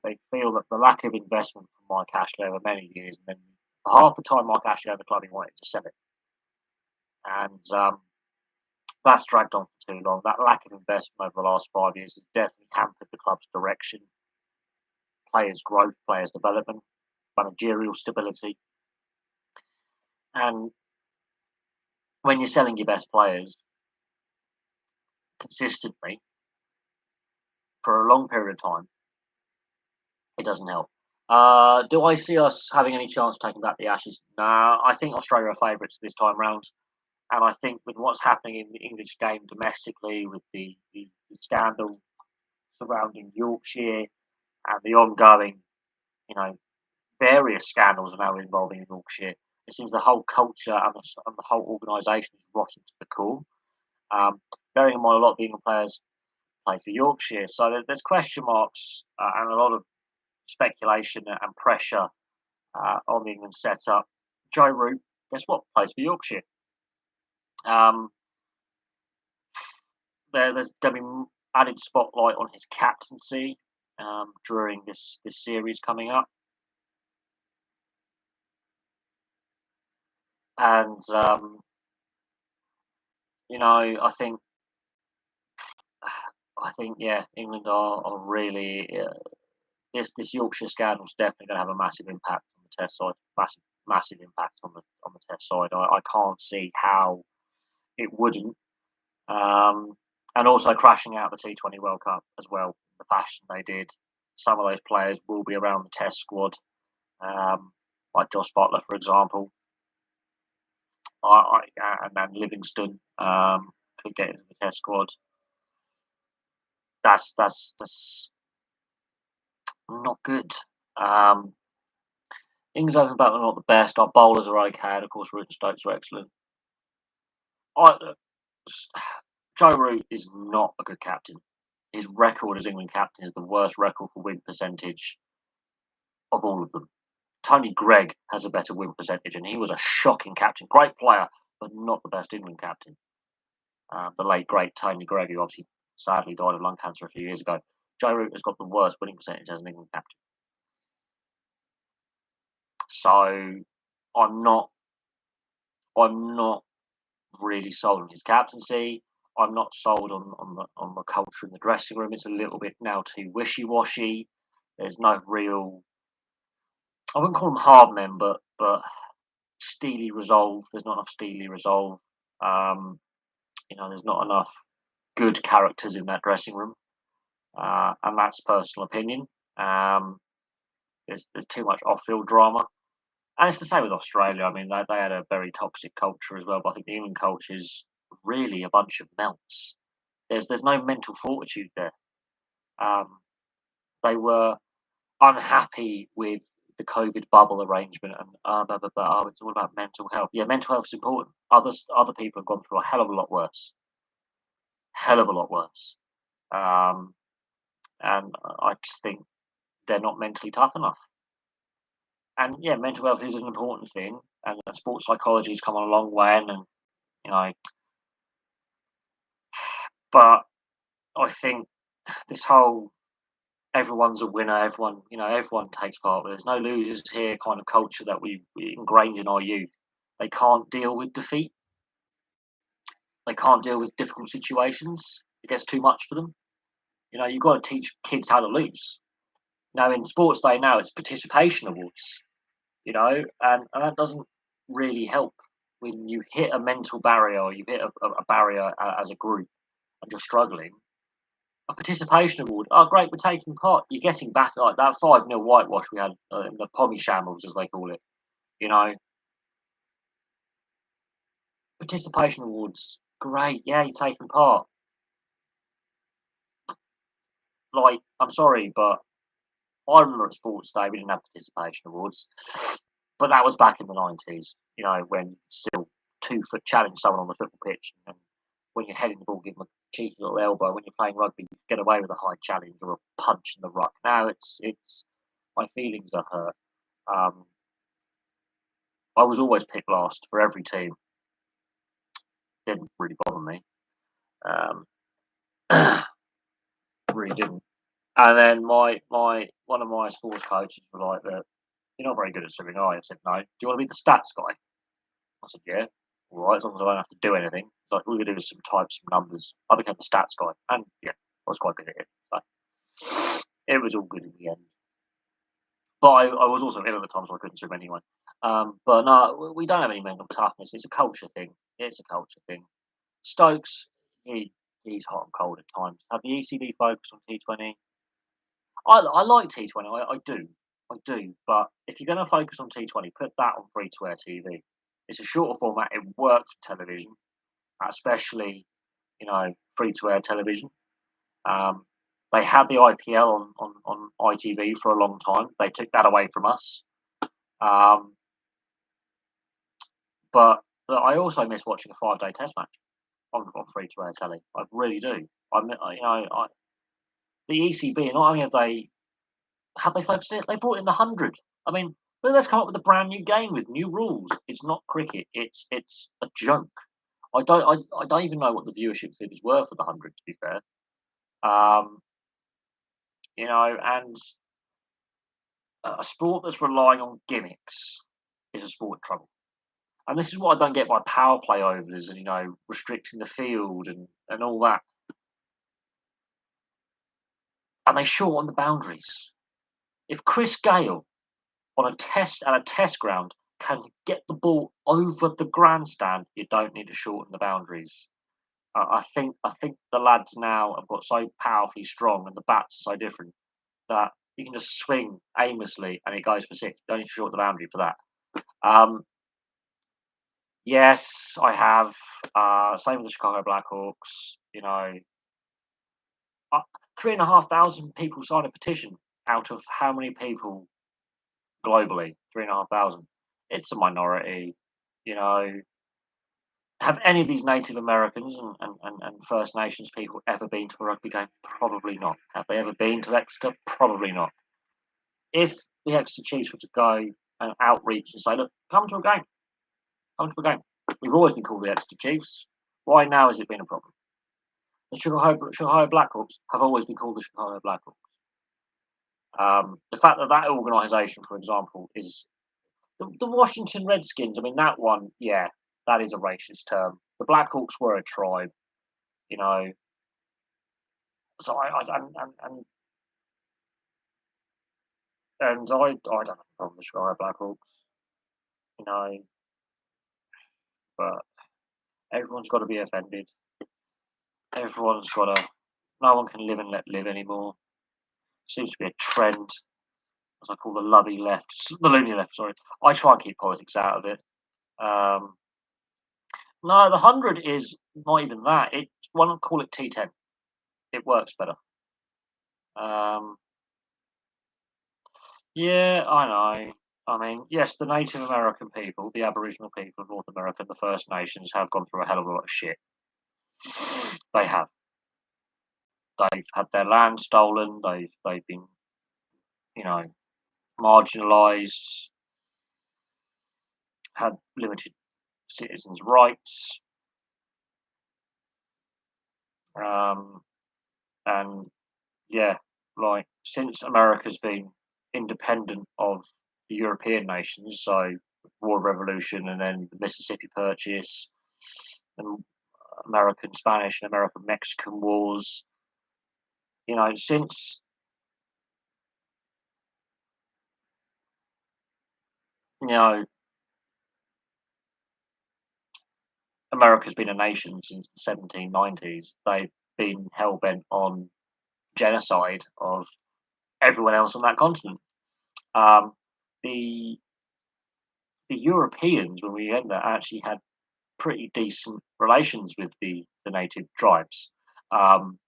They feel that the lack of investment from Mike Ashley over many years, and then half the time Mike Ashley owned the club, he wanted to sell it, and that's dragged on for too long. That lack of investment over the last 5 years has definitely hampered the club's direction, players' growth, players' development, managerial stability, and when you're selling your best players consistently for a long period of time, it doesn't help. Do I see us having any chance of taking back the Ashes? Nah, I think Australia are favourites this time round. And I think with what's happening in the English game domestically, with the scandal surrounding Yorkshire and the ongoing, you know, various scandals now involving Yorkshire, it seems the whole culture and the whole organisation is rotten to the core. Bearing in mind a lot of the England players play for Yorkshire, so there's question marks and a lot of speculation and pressure on the England setup. Joe Root, guess what, plays for Yorkshire. Um, there's going to be added spotlight on his captaincy during this series coming up. And I think yeah, England are really this Yorkshire scandal is definitely going to have a massive impact on the Test side. Massive impact on the Test side. I can't see how it wouldn't. Um, and also crashing out the T20 World Cup as well, the fashion they did. Some of those players will be around the Test squad, um, like Josh Butler, for example. And then Livingston could get into the Test squad. That's not good. Um, England's open back are not the best. Our bowlers are okay, and of course, Root and Stokes are excellent. I, Joe Root is not a good captain. His record as England captain is the worst record for win percentage of all of them. Tony Gregg has a better win percentage, and he was a shocking captain. Great player, but not the best England captain. The late, great Tony Gregg, who obviously sadly died of lung cancer a few years ago. Joe Root has got the worst winning percentage as an England captain. So I'm not I'm not really sold on his captaincy. I'm not sold on the culture in the dressing room. It's a little bit now too wishy washy. There's no real, I wouldn't call them hard men, but steely resolve. There's not enough steely resolve. Um, there's not enough good characters in that dressing room, and that's personal opinion. Um, there's too much off-field drama, and it's the same with Australia. I mean, they had a very toxic culture as well, but I think the England culture is really a bunch of melts. There's no mental fortitude there. Um, they were unhappy with the COVID bubble arrangement, and it's all about mental health. Yeah, mental health is important. Other people have gone through a hell of a lot worse, hell of a lot worse. Um, and I just think they're not mentally tough enough. And yeah, mental health is an important thing, and sports psychology has come on a long way. And you know, but I think this whole everyone's a winner, everyone takes part. But there's no losers here kind of culture that we ingrained in our youth. They can't deal with defeat. They can't deal with difficult situations. It gets too much for them. You've got to teach kids how to lose. Now, in sports day now, it's participation awards, and that doesn't really help when you hit a mental barrier or you hit a barrier as a group and you're struggling. A participation award. Oh, great, we're taking part. You're getting back like that 5-0 whitewash we had in the Pommy Shambles, as they call it. You know, participation awards. Great, yeah, you're taking part. Like, I'm sorry, but I remember at sports day we didn't have participation awards, but that was back in the 90s. When still 2 foot challenge someone on the football pitch, and when you're heading the ball, give them a cheeky little elbow. When you're playing rugby, you get away with a high challenge or a punch in the ruck. Now it's my feelings are hurt. Um, I was always picked last for every team. Didn't really bother me. Um, really didn't. And then my one of my sports coaches was like, that "You're not very good at swimming, are you?" I said, "No." "Do you want to be the stats guy?" I said, "Yeah." "All right, as long as I don't have to do anything." He's like, "All we do is some types, some numbers." I became the stats guy, and yeah, I was quite good at it. So it was all good in the end. But I was also ill at the time, so I couldn't swim anyway. But no, we don't have any mental toughness. It's a culture thing. It's a culture thing. Stokes, he's hot and cold at times. Have the ECB focus on T20? I like T20. I do. I do. But if you're going to focus on T20, put that on free to air TV. It's a shorter format. It works for television, especially free to air television. Um, they had the IPL on ITV for a long time. They took that away from us. Um, but I also miss watching a 5-day Test match on free to air telly. I really do. The ECB, not only have they focused it, they brought in the 100. I mean, let's come up with a brand new game with new rules. It's not cricket. It's a joke. I don't even know what the viewership figures were for the 100. To be fair, um, and a sport that's relying on gimmicks is a sport in trouble. And this is what I don't get by power play overs and restricting the field and all that. And they shorten the boundaries. If Chris Gale on a test ground can get the ball over the grandstand, you don't need to shorten the boundaries. I think the lads now have got so powerfully strong and the bats are so different that you can just swing aimlessly and it goes for six. You don't need to short the boundary for that. Um, yes, I have. Same with the Chicago Blackhawks. 3,500 people signed a petition out of how many people globally? 3,500. It's a minority. You know, have any of these Native Americans and First Nations people ever been to a rugby game? Probably not. Have they ever been to Exeter? Probably not. If the Exeter Chiefs were to go and outreach and say, look, come to a game, come to a game. We've always been called the Exeter Chiefs. Why now has it been a problem? The Chicago Blackhawks have always been called the Chicago Blackhawks. The fact that organisation, for example, is the Washington Redskins. I mean, that one, yeah, that is a racist term. The Blackhawks were a tribe, you know. So I don't have a problem with the Chicago Blackhawks, you know, but everyone's got to be offended. Everyone's got to. No one can live and let live anymore. Seems to be a trend, as I call the lovey left, the loony left. Sorry, I try and keep politics out of it. Um, no, the 100 is not even that. It one call it T10. It works better. Um, yeah, I know. I mean, yes, the Native American people, the Aboriginal people of North America, the First Nations have gone through a hell of a lot of shit. They have. They've had their land stolen. They've been, you know, marginalised, had limited citizens' rights, and yeah, like since America's been independent of the European nations, so War of Revolution and then the Mississippi Purchase and American Spanish and American Mexican wars, since you know America's been a nation since the 1790s, they've been hell bent on genocide of everyone else on that continent. Um, the the Europeans, when we went there, actually had pretty decent relations with the native tribes, um,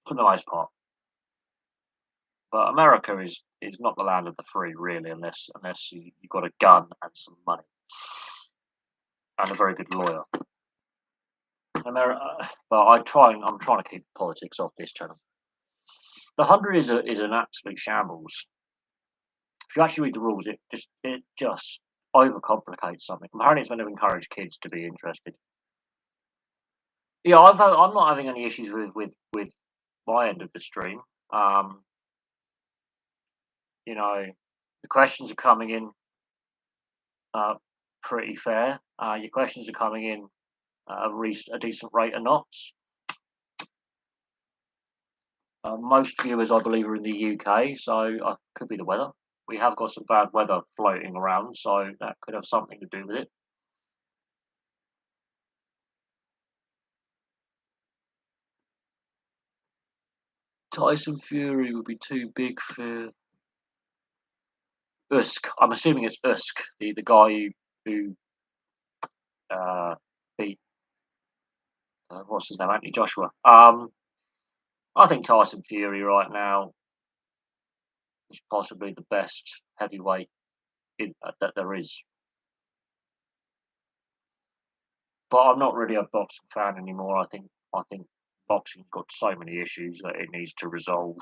for the most part. But America is not the land of the free, really, unless you've got a gun and some money and a very good lawyer. America, but I'm trying to keep politics off this channel. The 100 is an absolute shambles. If you actually read the rules, it just overcomplicates something. Apparently, it's meant to encourage kids to be interested. Yeah, I'm not having any issues with my end of the stream. Um, the questions are coming in uh, pretty fair. Your questions are coming in at a decent rate of knots. Most viewers, I believe, are in the UK, so could be the weather. We have got some bad weather floating around, so that could have something to do with it. Tyson Fury would be too big for Usyk. I'm assuming it's Usyk, the guy who beat what's his name, Anthony Joshua. I think Tyson Fury right now is possibly the best heavyweight that there is. But I'm not really a boxing fan anymore. I think boxing's got so many issues that it needs to resolve.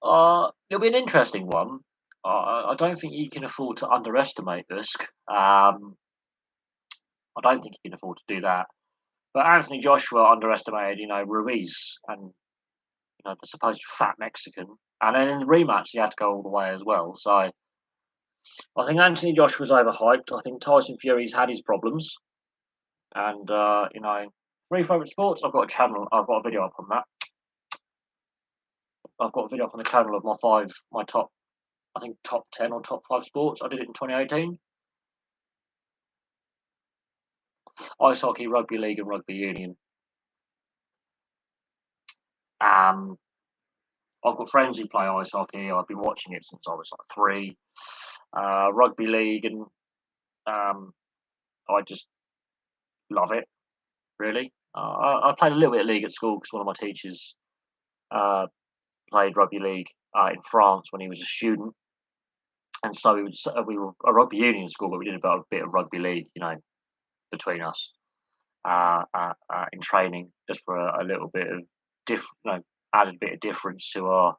It'll be an interesting one. I don't think you can afford to underestimate Usyk. I don't think you can afford to do that. But Anthony Joshua underestimated, Ruiz, and the supposed fat Mexican. And then in the rematch, he had to go all the way as well. So I think Anthony Joshua's overhyped. I think Tyson Fury's had his problems. And three favourite sports. I've got a channel. I've got a video up on that. I've got a video up on the channel of my top, I think top 10 or top 5 sports. I did it in 2018. Ice hockey, rugby league, and rugby union. I've got friends who play ice hockey. I've been watching it since I was like 3. Rugby league, and I just love it. Really, I played a little bit of league at school because one of my teachers played rugby league in France when he was a student, and so we were a rugby union school, but we did about a bit of rugby league, between us in training, just for a little bit of added bit of difference to our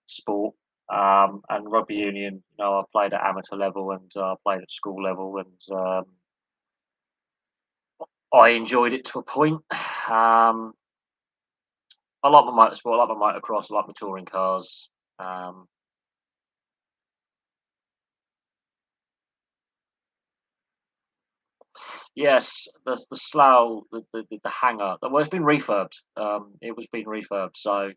sport. And rugby union, I played at amateur level and played at school level, and I enjoyed it to a point. I like my motorsport, I like my motocross, I like my touring cars. Um, yes, the Slough, the hangar. Well, it's been refurbed. It was being refurbed. So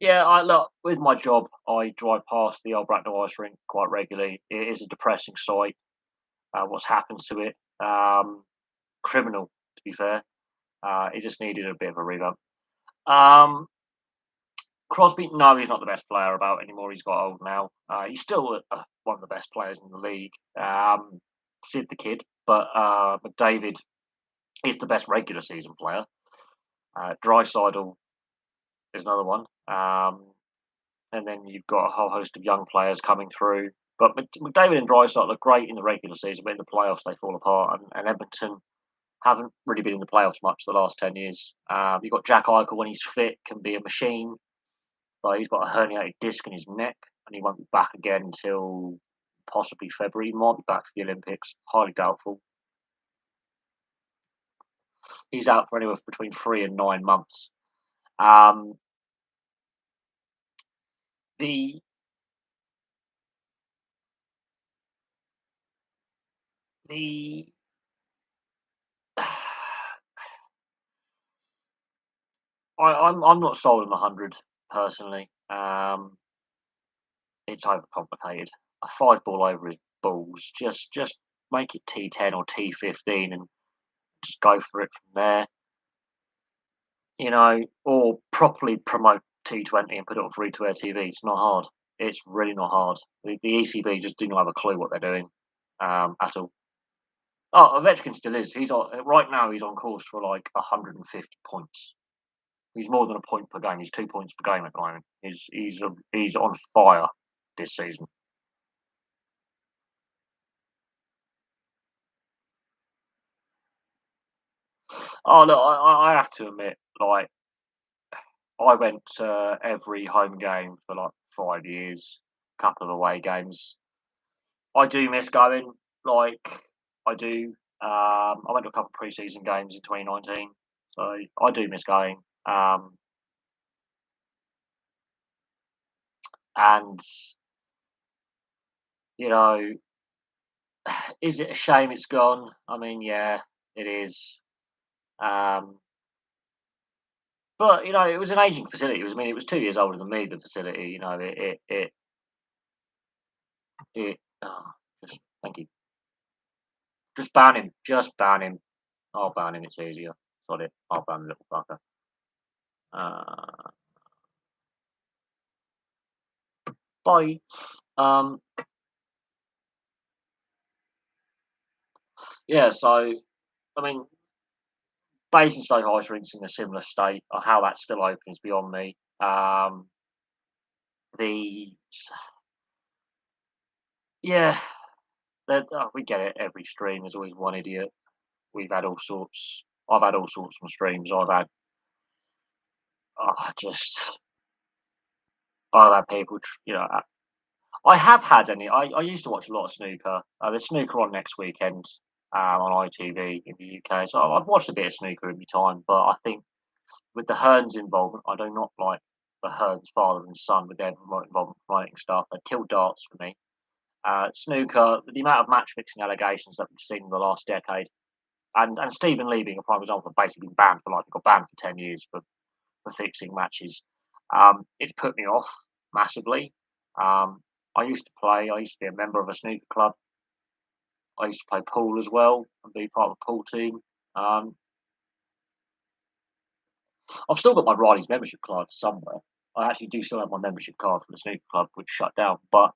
yeah, I look with my job. I drive past the old Bracknell ice rink quite regularly. It is a depressing sight. What's happened to it? Criminal, to be fair. It just needed a bit of a revamp. Um, Crosby, no, he's not the best player about anymore. He's got old now. He's still one of the best players in the league. Sid the kid, but McDavid is the best regular season player. Draisaitl is another one. And then you've got a whole host of young players coming through. But McDavid and Draisaitl are great in the regular season, but in the playoffs they fall apart. And Edmonton haven't really been in the playoffs much the last 10 years. You've got Jack Eichel when he's fit, can be a machine. But he's got a herniated disc in his neck, and he won't be back again until possibly February. He might be back for the Olympics. Highly doubtful. He's out for anywhere between 3 and 9 months. Um, the the I'm not sold on 100 personally. It's overcomplicated. A 5 ball over his balls. Just make it T10 or T15 and just go for it from there. Or properly promote T20 and put it on free to air TV. It's not hard. It's really not hard. The ECB just do not have a clue what they're doing at all. Oh, Ovechkin still is. He's on right now. He's on course for like 150 points. He's more than a point per game. He's 2 points per game at the moment. He's on fire this season. Oh look, I have to admit, like I went to every home game for like 5 years, couple of away games. I do miss going. Like I do. I went to a couple of pre-season games in 2019, so I do miss going. And you know, is it a shame it's gone? I mean, yeah, it is. Um, but it was an aging facility. It was 2 years older than me. The facility, it. Oh, just thank you. Just ban him. Just ban him. I'll ban him. It's easier. Got it. I'll ban the little fucker. Uh, bye. Um, yeah. So, I mean, Basingstoke Ice Rink's in a similar state. How that's still open is beyond me. The yeah, we get it. Every stream, there's always one idiot. We've had all sorts. I've had all sorts from streams. Oh, just I've had people. I have had any. I used to watch a lot of snooker. There's snooker on next weekend on ITV in the UK. So I've watched a bit of snooker in my time, but I think with the Hearns involvement, I do not like the Hearns father and son with their involvement in writing stuff. They kill darts for me. Snooker, the amount of match fixing allegations that we've seen in the last decade, and Stephen Lee being a prime example, basically been banned for life. He got banned for 10 years for fixing matches. It's put me off massively. I used to play. I used to be a member of a snooker club. I used to play pool as well and be part of a pool team. Um, I've still got my Riley's membership card somewhere. I actually do still have my membership card from the snooker club, which shut down. But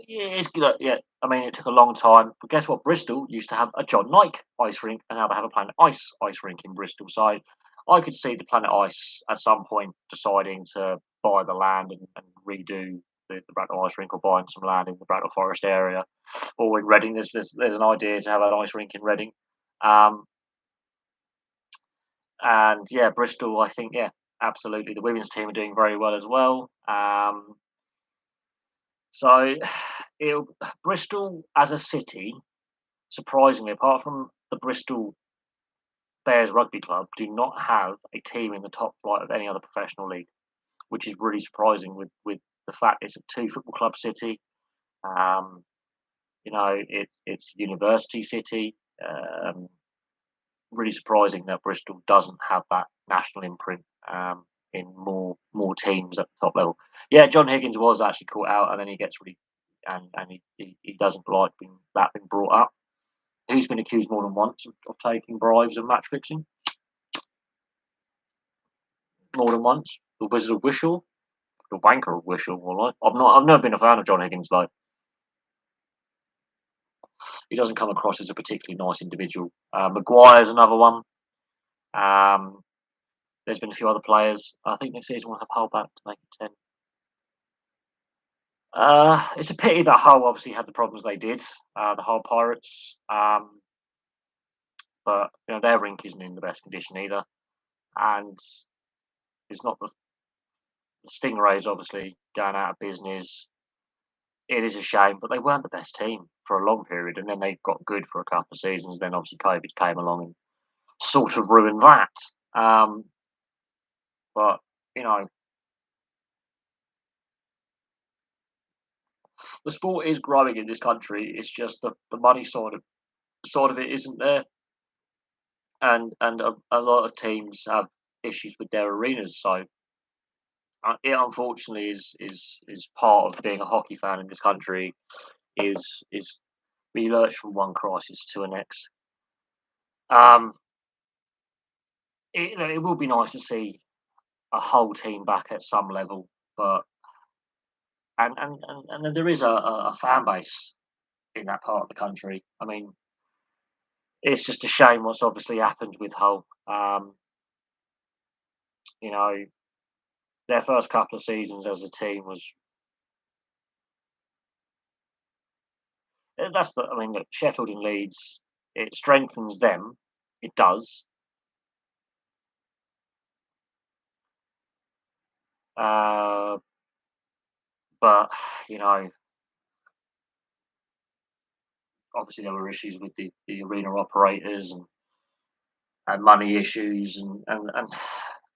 yeah, it's good. Yeah, I mean, it took a long time. But guess what? Bristol used to have a John Nike ice rink, and now they have a Planet ice rink in Bristol. So I could see the Planet Ice at some point deciding to buy the land and redo the Bracknell ice rink, or buying some land in the Bracknell Forest area, or in Reading. There's an idea to have an ice rink in Reading. Um, and yeah, Bristol, I think, yeah, absolutely. The women's team are doing very well as well. So Bristol as a city, surprisingly, apart from the Bristol Bears Rugby Club, do not have a team in the top flight of any other professional league, which is really surprising with the fact it's a two football club city. Um, it's a university city. Um, Really surprising that Bristol doesn't have that national imprint in more teams at the top level. Yeah, John Higgins was actually caught out, and then he gets really and he doesn't like being brought up. He's been accused more than once of taking bribes and match fixing. More than once. The Wizard of Wishaw, the Wanker of Wishaw, more like. I've never been a fan of John Higgins though. He doesn't come across as a particularly nice individual. Maguire's another one. Um, there's been a few other players. I think next season we'll have Hull back to make it 10. It's a pity that Hull obviously had the problems they did, the Hull Pirates. But their rink isn't in the best condition either, and it's not the Stingrays obviously going out of business. It is a shame, but they weren't the best team for a long period, and then they got good for a couple of seasons. Then obviously COVID came along and sort of ruined that. Um, but you know, the sport is growing in this country. It's just the money side of it isn't there, and a lot of teams have issues with their arenas. So it unfortunately is part of being a hockey fan in this country. Is we lurch from one crisis to the next. Um, it will be nice to see a whole team back at some level, but and then there is a fan base in that part of the country. I mean, it's just a shame what's obviously happened with Hull. You know, their first couple of seasons as a team was that's the. I mean, look, Sheffield and Leeds, it strengthens them. It does. Uh, but you know, obviously there were issues with the arena operators and money issues and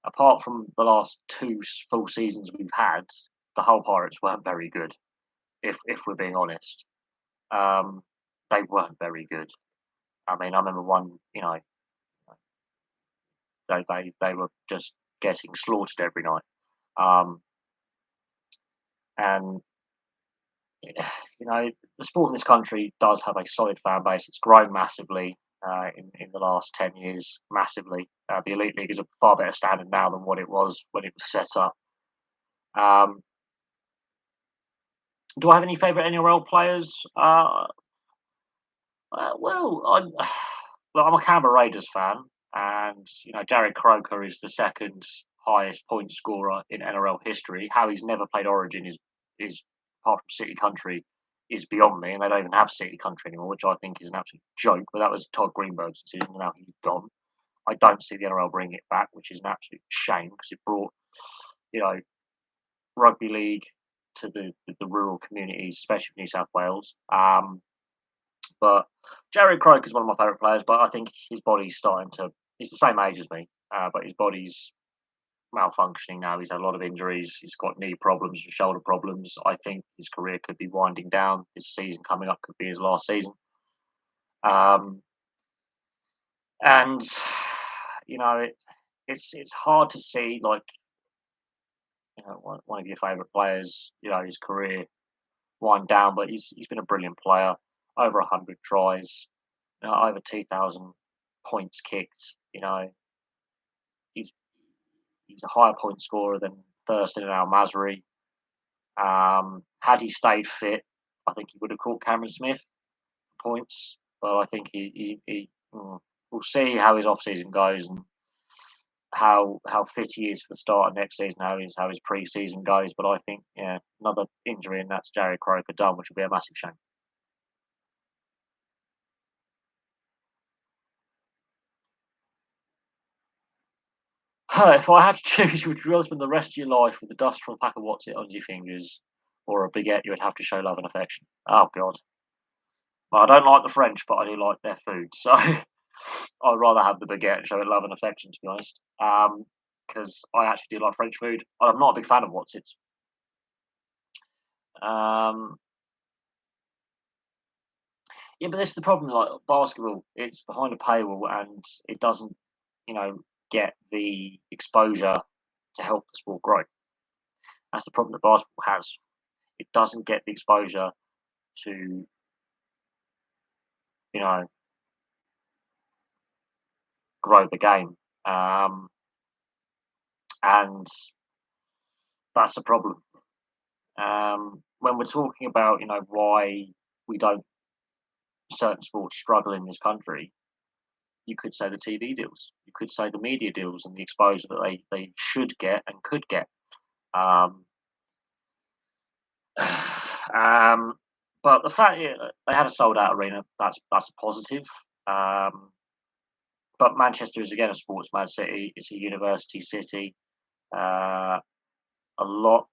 apart from the last two full seasons we've had, the Hull Pirates weren't very good. If we're being honest, um, they weren't very good. I mean, I remember one. They were just getting slaughtered every night. Um, and the sport in this country does have a solid fan base. It's grown massively in the last 10 years, massively. The Elite League is a far better standard now than what it was when it was set up. Um, do I have any favourite NRL players? Well, I'm a Canberra Raiders fan, and Jared Croker is the second highest point scorer in NRL history. How he's never played Origin is apart from City Country is beyond me, and they don't even have City Country anymore, which I think is an absolute joke. But that was Todd Greenberg's decision, and now he's gone. I don't see the NRL bringing it back, which is an absolute shame because it brought you know rugby league to the rural communities, especially New South Wales. But Jared Croker is one of my favourite players, but I think his body's starting to. He's the same age as me, but his body's malfunctioning now. He's had a lot of injuries. He's got knee problems and shoulder problems. I think his career could be winding down. This season coming up could be his last season. Um, and it's hard to see like one of your favourite players, his career wind down. But he's been a brilliant player. Over 100 tries, over 2,000 points kicked. He's he's a higher point scorer than Thurston and Al Masri. Had he stayed fit, I think he would have caught Cameron Smith points. But I think we'll see how his off season goes and how fit he is for the start of next season, how his pre-season goes. But I think another injury and that's Jared Croker done, which will be a massive shame. If I had to choose, would you rather spend the rest of your life with the dust from a pack of What's It on your fingers or a baguette you would have to show love and affection? Oh God. Well, I don't like the French, but I do like their food. So I'd rather have the baguette and show it love and affection, to be honest. Because I actually do like French food. I'm not a big fan of What's It. Um, yeah, but this is the problem. Like basketball, it's behind a paywall and it doesn't, you know, get the exposure to help the sport grow. That's the problem that basketball has. It doesn't get the exposure to, you know, grow the game. Um, and that's the problem. When we're talking about, why we don't certain sports struggle in this country, you could say the TV deals, you could say the media deals, and the exposure that they should get and could get. Um, um, but the fact they had a sold out arena, that's a positive. Um, but Manchester is again a sports mad city. It's a university city. Uh, a lot,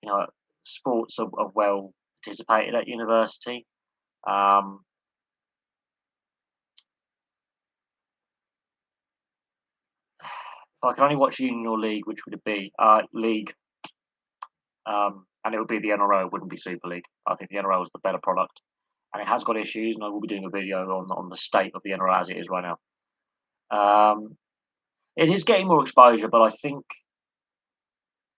you know, sports are well participated at university. Um, if I could only watch Union or League, which would it be? League, and it would be the NRL. It wouldn't be Super League. I think the NRL is the better product, and it has got issues. And I will be doing a video on the state of the NRL as it is right now. It is getting more exposure, but I think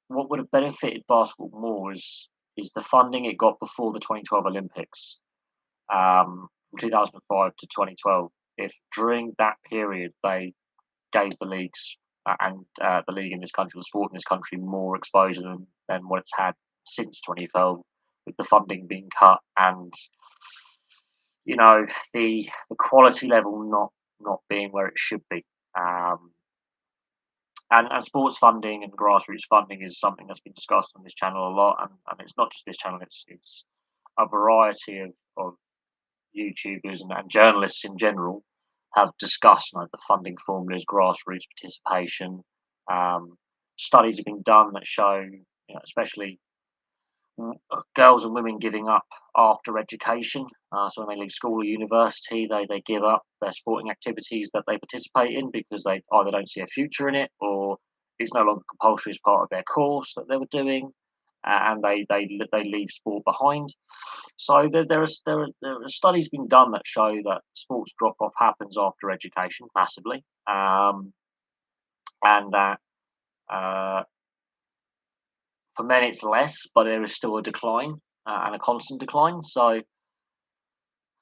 what would have benefited basketball more is the funding it got before the 2012 Olympics, from 2005 to 2012. If during that period they gave the leagues and the league in this country, the sport in this country, more exposure than what it's had since 2012, with the funding being cut and the quality level not being where it should be. Um, and sports funding and grassroots funding is something that's been discussed on this channel a lot, and it's not just this channel; it's a variety of YouTubers and journalists in general have discussed the funding formulas, grassroots participation. Studies have been done that show, especially girls and women giving up after education. So when they leave school or university, they give up their sporting activities that they participate in because they either don't see a future in it or it's no longer compulsory as part of their course that they were doing, and they leave sport behind. So there are studies being done that show that sports drop off happens after education massively, and that uh, for men it's less, but there is still a decline and a constant decline. So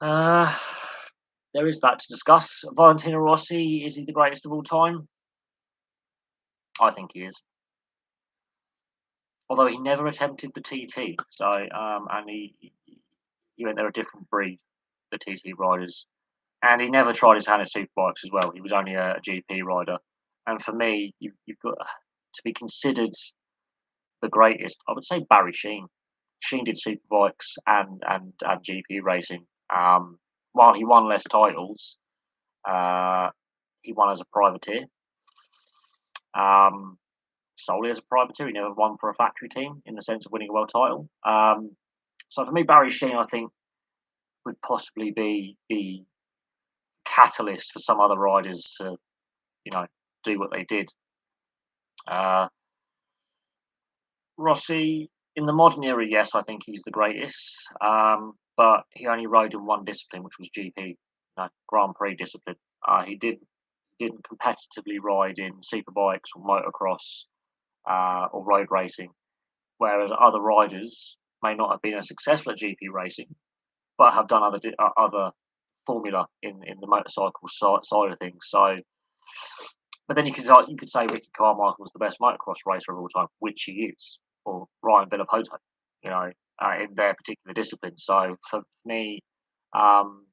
uh, there is that to discuss. Valentino Rossi, is he the greatest of all time? I think he is. Although he never attempted the TT, so and he went there a different breed, the TT riders. And he never tried his hand at superbikes as well. He was only a GP rider. And for me, you've got to be considered the greatest. I would say Barry Sheen. Sheen did superbikes and GP racing. While he won less titles, uh, he won as a privateer. Um, Solely as a privateer. He never won for a factory team in the sense of winning a world title. So for me, Barry Sheen, I think would possibly be the catalyst for some other riders to, you know, do what they did. Uh, Rossi, in the modern era, yes, I think he's the greatest, but he only rode in one discipline, which was GP, Grand Prix discipline. He didn't competitively ride in superbikes or motocross or road racing, whereas other riders may not have been as successful at GP racing, but have done other formula in the motorcycle side of things. So, but then you could say Ricky Carmichael was the best motocross racer of all time, which he is, or Ryan Villapoto, you know, in their particular discipline. So for me, um,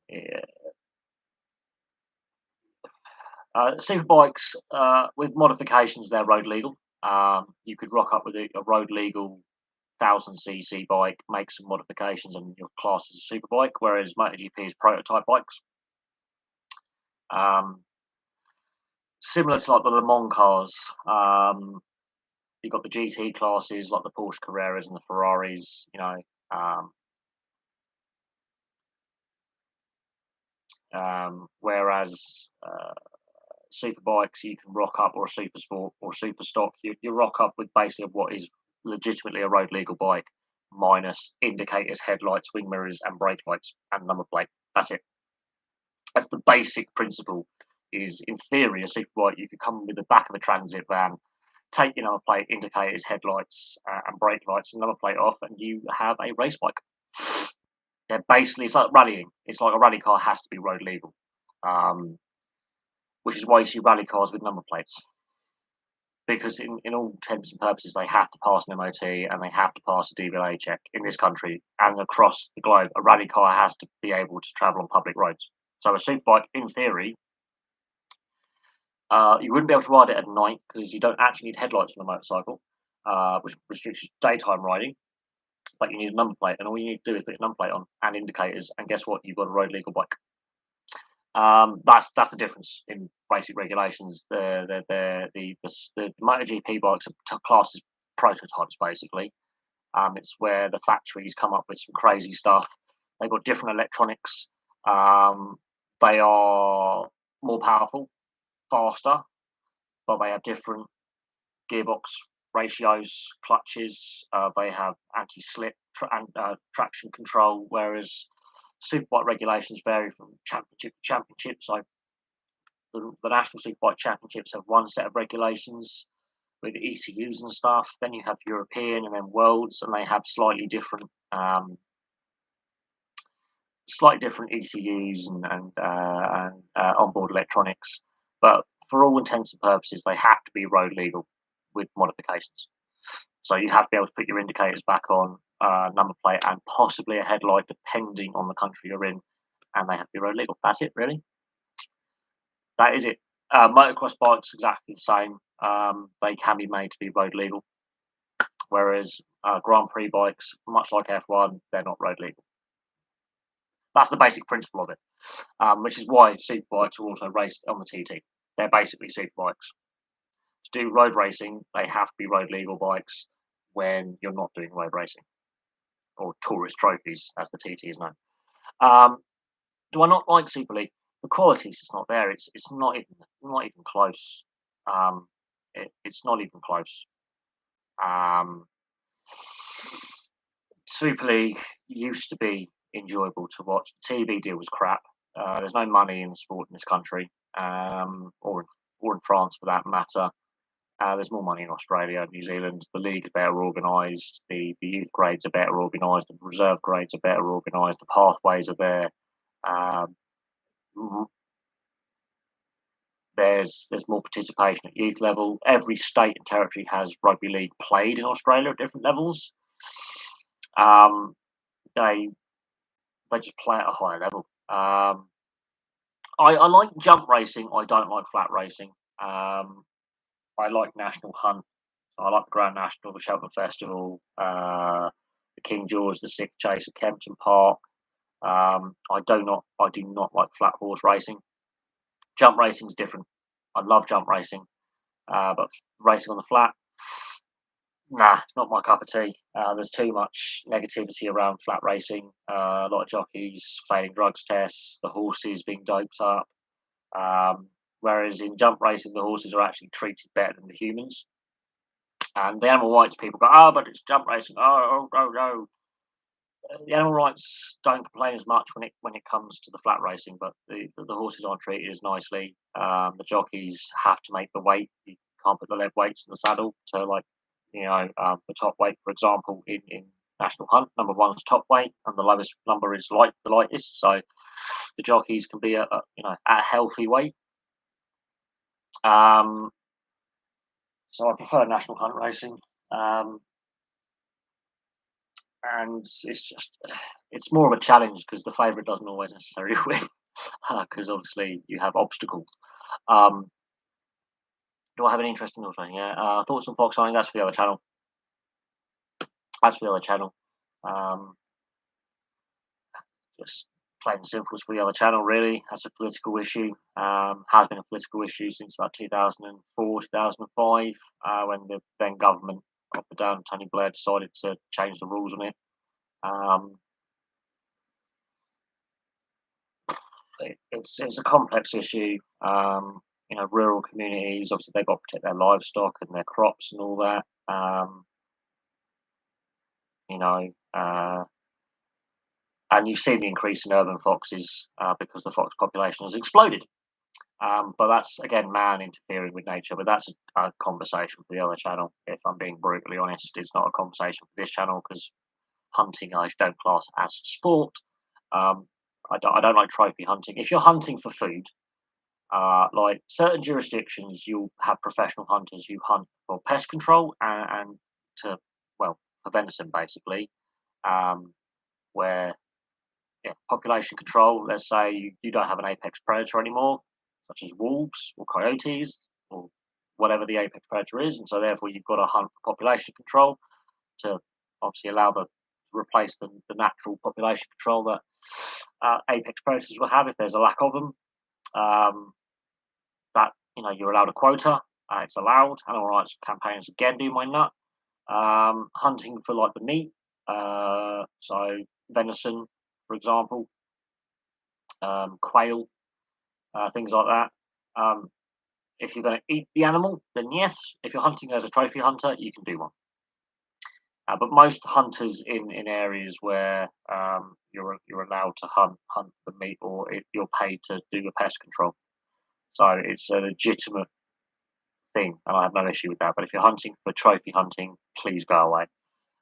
yeah, superbikes with modifications, they're road legal. You could rock up with a road legal 1000cc bike, make some modifications, and your class is a superbike. Whereas MotoGP is prototype bikes. Um, Similar to like the Le Mans cars. You've got the GT classes like the Porsche Carreras and the Ferraris. Um, whereas superbikes, you can rock up, or a super sport or super stock, you rock up with basically what is legitimately a road legal bike, minus indicators, headlights, wing mirrors, and brake lights and number plate. That's it. That's the basic principle. Is in theory a superbike, you could come with the back of a transit van, take your number plate, indicators, headlights, and brake lights, and number plate off, and you have a race bike. They're basically, it's like rallying. It's like a rally car has to be road legal, um, which is why you see rally cars with number plates. Because in all intents and purposes, they have to pass an MOT and they have to pass a DVLA check in this country and across the globe. A rally car has to be able to travel on public roads. So a superbike, in theory, you wouldn't be able to ride it at night because you don't actually need headlights on a motorcycle, which restricts daytime riding. But you need a number plate, and all you need to do is put your number plate on and indicators, and guess what? You've got a road legal bike. That's the difference in basic regulations. The MotoGP bikes are classed as prototypes, basically. It's where the factories come up with some crazy stuff. They've got different electronics. They are more powerful, faster, but they have different gearbox ratios, clutches. They have anti-slip traction control, whereas superbike regulations vary from championship to championship. So the National Superbike Championships have one set of regulations with ECUs and stuff. Then you have European and then Worlds, and they have slightly different ECUs and onboard electronics. But for all intents and purposes, they have to be road legal with modifications. So you have to be able to put your indicators back on, number plate, and possibly a headlight, depending on the country you're in, and they have to be road legal. That's it, really. That is it. Motocross bikes exactly the same. They can be made to be road legal, whereas Grand Prix bikes, much like F1, they're not road legal. That's the basic principle of it, which is why superbikes are also raced on the TT. They're basically superbikes. To do road racing, they have to be road legal bikes when you're not doing road racing, or tourist trophies, as the TT is known. Do I not like Super League? The quality is just not there. It's not even close. It's not even close. Um, Super League used to be enjoyable to watch. The TV deal was crap. There's no money in the sport in this country, or in France for that matter. There's more money in Australia, New Zealand. The league is better organised. The youth grades are better organised. The reserve grades are better organised. The pathways are there. Um, there's more participation at youth level. Every state and territory has rugby league played in Australia at different levels. Um, they just play at a higher level. I like jump racing. I don't like flat racing. I like National Hunt. I like the Grand National, the Cheltenham Festival, the King George VI Chase at Kempton Park. I do not like flat horse racing. Jump racing is different. I love jump racing, but racing on the flat, Nah, it's not my cup of tea. There's too much negativity around flat racing. A lot of jockeys failing drugs tests, the horses being doped up. Whereas in jump racing, the horses are actually treated better than the humans. And the animal rights people go, oh, but it's jump racing. Oh, no. The animal rights don't complain as much when it comes to the flat racing, but the horses aren't treated as nicely. The jockeys have to make the weight. You can't put the lead weights in the saddle to the top weight, for example, in national hunt. Number one is top weight, and the lowest number is the lightest. So the jockeys can be at a healthy weight. Um, so I prefer national hunt racing. Um, and it's more of a challenge because the favourite doesn't always necessarily win because obviously you have obstacles. Um, do I have any interest in horse racing? Yeah, thoughts on fox hunting? That's for the other channel. That's for the other channel. Um, just plain and simple, it's for the other channel. Really, that's a political issue. Has been a political issue since about 2004, 2005, when the then government up and down Tony Blair decided to change the rules on it. Um, it's a complex issue. Rural communities obviously they've got to protect their livestock and their crops and all that. You know, uh, and you've seen the increase in urban foxes because the fox population has exploded. But that's again man interfering with nature. But that's a conversation for the other channel. If I'm being brutally honest, it's not a conversation for this channel because hunting I don't class as sport. Um, I don't like trophy hunting. If you're hunting for food, like certain jurisdictions, you'll have professional hunters who hunt for pest control and to for venison basically, where population control. Let's say you don't have an apex predator anymore, such as wolves or coyotes or whatever the apex predator is, and so therefore you've got to hunt for population control to obviously allow the replace the natural population control that apex predators will have if there's a lack of them. Um, that you're allowed a quota. It's allowed. Animal rights campaigners again do my nut. Hunting for like the meat, so venison, for example, quail, things like that. If you're going to eat the animal, then yes. If you're hunting as a trophy hunter, you can do one. But most hunters in areas where you're allowed to hunt the meat, or if you're paid to do the pest control, so it's a legitimate thing, and I have no issue with that. But if you're hunting for trophy hunting, please go away.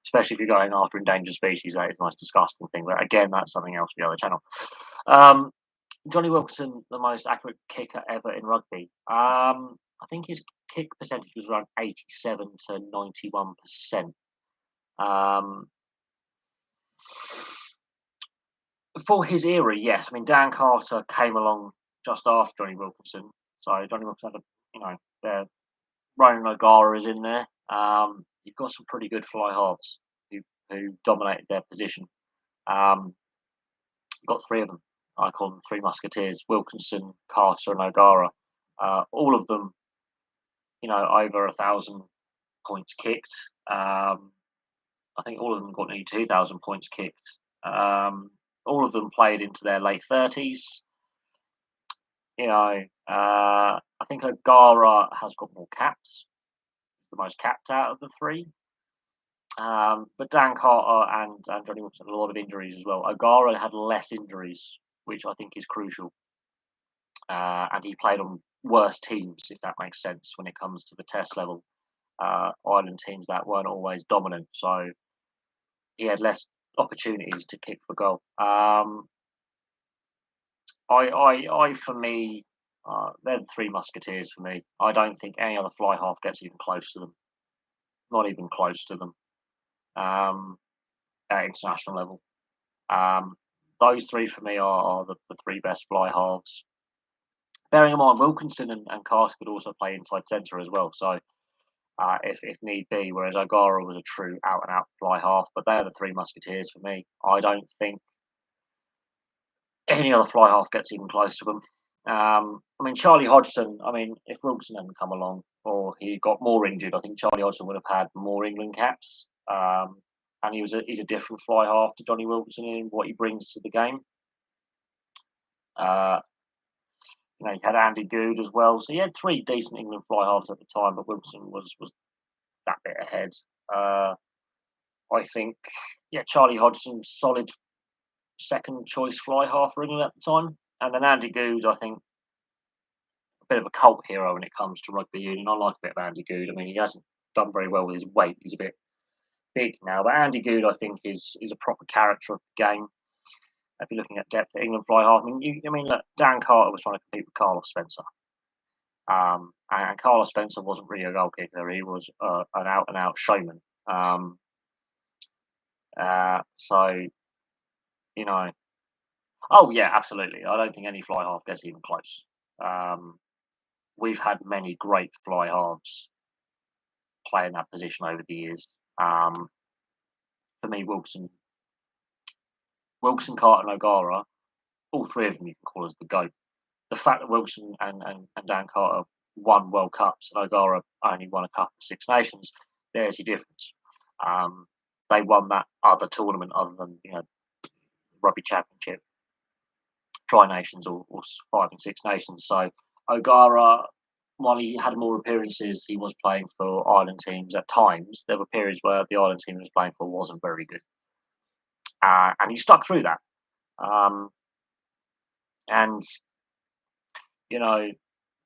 Especially if you're going after endangered species, that is the most disgusting thing. But again, that's something else for the other channel. Um, Johnny Wilkinson, the most accurate kicker ever in rugby. I think his kick percentage was around 87 to 91%. Um, for his era, yes. I mean, Dan Carter came along just after Johnny Wilkinson. So Johnny Wilkinson had Ronan O'Gara is in there. You've got some pretty good fly halves who dominated their position. Got three of them. I call them three musketeers: Wilkinson, Carter, and O'Gara. All of them, over 1,000 points kicked. I think all of them got nearly 2,000 points kicked. All of them played into their late 30s. I think O'Gara has got more caps, the most capped out of the three. But Dan Carter and Johnny Wilson had a lot of injuries as well. O'Gara had less injuries, which I think is crucial. And he played on worse teams, if that makes sense, when it comes to the test level. Ireland teams that weren't always dominant, so he had less opportunities to kick for goal. For me, they're the three musketeers for me. I don't think any other fly half gets even close to them. Not even close to them at international level. Those three for me are the three best fly halves. Bearing in mind, Wilkinson and Carter could also play inside centre as well. So if need be, whereas O'Gara was a true out and out fly half, but they're the three musketeers for me. I don't think any other fly half gets even close to them. I mean, Charlie Hodgson. I mean, if Wilkinson hadn't come along, or he got more injured. I think Charlie Hodgson would have had more England caps. And he's a different fly half to Johnny Wilkinson in what he brings to the game. Uh, you had Andy Goode as well, so he had three decent England fly halves at the time, but Wilkinson was that bit ahead. I think, Charlie Hodgson, solid second choice fly half for England at the time, and then Andy Goode, I think, a bit of a cult hero when it comes to rugby union. I like a bit of Andy Goode. I mean, he hasn't done very well with his weight; he's a bit big now, but Andy Goode, I think, is a proper character of the game. If you're looking at depth at England fly half, look, Dan Carter was trying to compete with Carlos Spencer. And Carlos Spencer wasn't really a goal kicker; he was an out and out showman. So oh yeah, absolutely. I don't think any fly half gets even close. We've had many great fly halves playing that position over the years. For me, Wilson, Carter, and O'Gara, all three of them you can call as the GOAT. The fact that Wilson and Dan Carter won World Cups and O'Gara only won a cup of Six Nations, there's your difference. They won that other tournament other than Rugby Championship, Tri Nations, or Five and Six Nations. So O'Gara, while he had more appearances, he was playing for Ireland teams at times. There were periods where the Ireland team he was playing for wasn't very good, and he stuck through that. And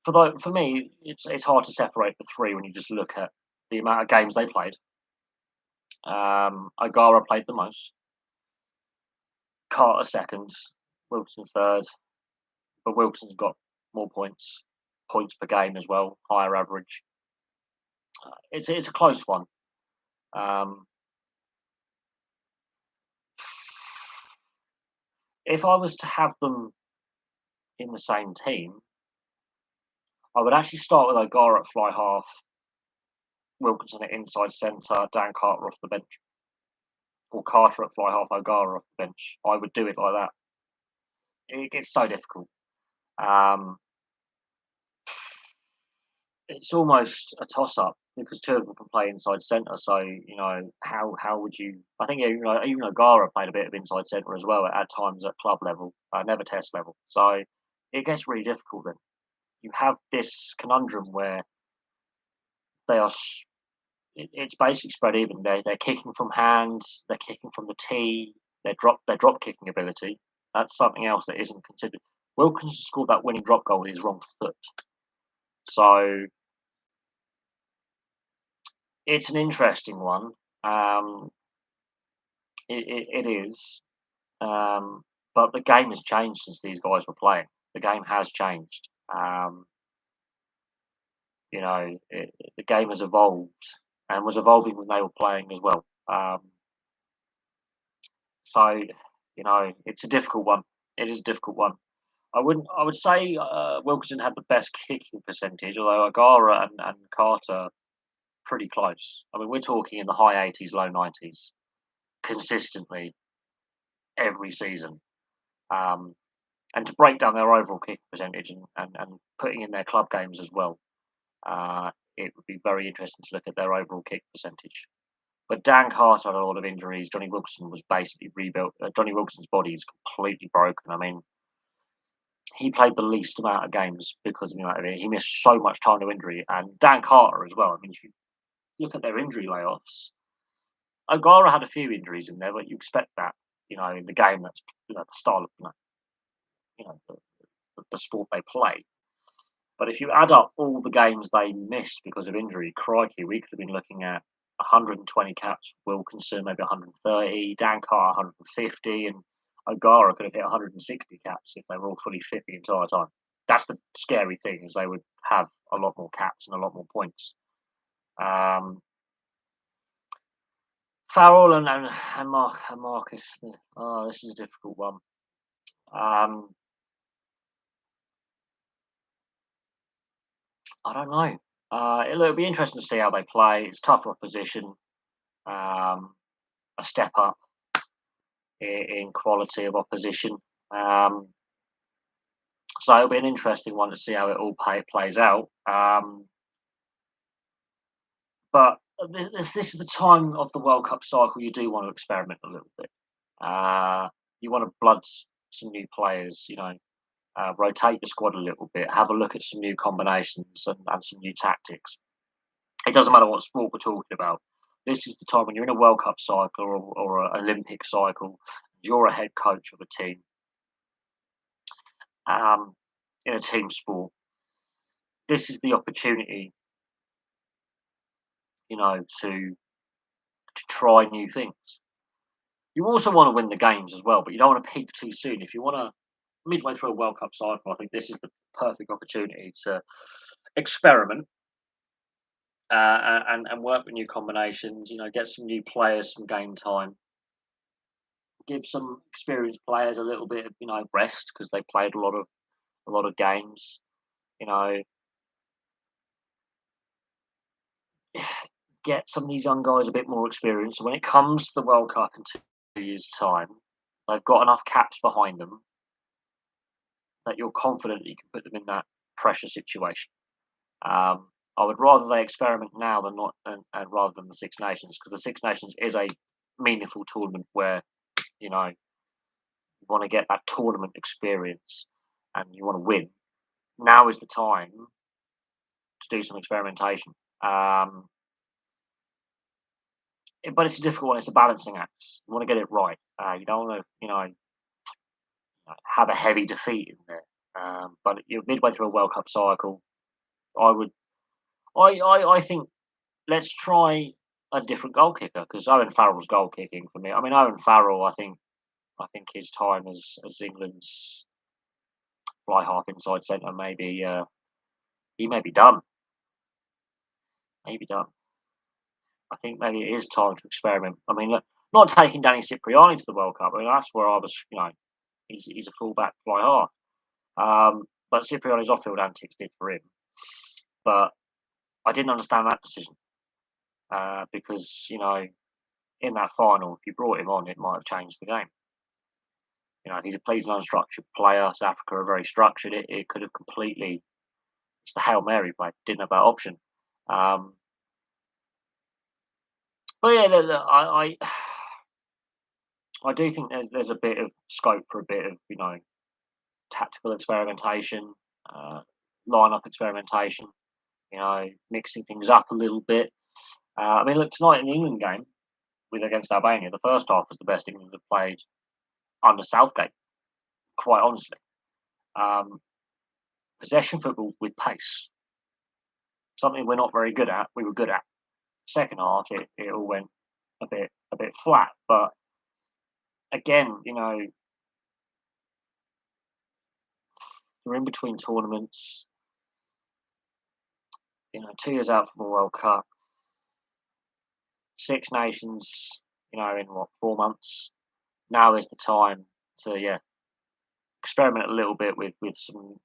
for me, it's hard to separate the three when you just look at the amount of games they played. O'Gara played the most, Carter second, Wilson third, but Wilson's got more points per game as well, higher average. It's a close one. If I was to have them in the same team, I would actually start with O'Gara at fly half, Wilkinson at inside centre, Dan Carter off the bench, or Carter at fly half, O'Gara off the bench. I would do it like that. It gets so difficult. It's almost a toss up because two of them can play inside centre. So how would you? I think even O'Gara played a bit of inside centre as well at times at club level, never test level. So it gets really difficult then. You have this conundrum where they are. It's basically spread even. They're kicking from hands. They're kicking from the tee. Their drop kicking ability. That's something else that isn't considered. Wilkinson scored that winning drop goal with his wrong foot. So it's an interesting one. It is. But the game has changed since these guys were playing. The game has changed. The game has evolved and was evolving when they were playing as well. So it's a difficult one. It is a difficult one. I would say Wilkinson had the best kicking percentage, although O'Gara and Carter pretty close. I mean, we're talking in the high 80s, low 90s, consistently every season. And to break down their overall kicking percentage and putting in their club games as well, it would be very interesting to look at their overall kick percentage. But Dan Carter had a lot of injuries. Johnny Wilkinson was basically rebuilt. Johnny Wilkinson's body is completely broken. I mean, he played the least amount of games because he missed so much time to injury. And Dan Carter as well. I mean, if you look at their injury layoffs, O'Gara had a few injuries in there, but you expect that, in the game that's the style of the sport they play. But if you add up all the games they missed because of injury, crikey, we could have been looking at 120 caps. Wilkinson maybe 130, Dan Carter 150, and O'Gara could have hit 160 caps if they were all fully fit the entire time. That's the scary thing, is they would have a lot more caps and a lot more points. Farrell and Marcus Smith. Oh, this is a difficult one. I don't know. It'll be interesting to see how they play. It's tougher opposition, a step up in quality of opposition. So it'll be an interesting one to see how it all plays out. But this is the time of the World Cup cycle you do want to experiment a little bit. You want to some new players, rotate the squad a little bit, have a look at some new combinations and some new tactics. It doesn't matter what sport we're talking about. This is the time when you're in a World Cup cycle or an Olympic cycle. You're a head coach of a team in a team sport. This is the opportunity, to try new things. You also want to win the games as well, but you don't want to peak too soon. If you want to midway through a World Cup cycle, I think this is the perfect opportunity to experiment and work with new combinations. Get some new players some game time. Give some experienced players a little bit of rest because they played a lot of games. You know, get some of these young guys a bit more experience. So when it comes to the World Cup in 2 years' time, they've got enough caps behind them that you're confident that you can put them in that pressure situation. I would rather they experiment now than not, and rather than the Six Nations, because the Six Nations is a meaningful tournament where you want to get that tournament experience and you want to win. Now is the time to do some experimentation. But it's a difficult one. It's a balancing act. You want to get it right. You don't want to, have a heavy defeat in there. But you're midway through a World Cup cycle. I would, I think, let's try a different goal kicker because Owen Farrell's goal kicking for me. I mean, Owen Farrell. I think his time as England's fly half inside centre maybe he may be done. Maybe done. I think maybe it is time to experiment. I mean, look, not taking Danny Cipriani to the World Cup. I mean, that's where I was. He's a fullback fly half. But Cipriani's off-field antics did for him. But I didn't understand that decision because in that final, if you brought him on, it might have changed the game. He's an unstructured player. South Africa are very structured. It could have completely. It's the Hail Mary play. Didn't have that option. But yeah, look, I do think there's a bit of scope for a bit of tactical experimentation, lineup experimentation. Mixing things up a little bit. I mean, look, tonight in the England game against Albania, the first half was the best England have played under Southgate. Quite honestly, possession football with pace, something we're not very good at. We were good at. Second half, it all went a bit flat. But again, we're in between tournaments. 2 years out from the World Cup, Six Nations. In 4 months. Now is the time to experiment a little bit with some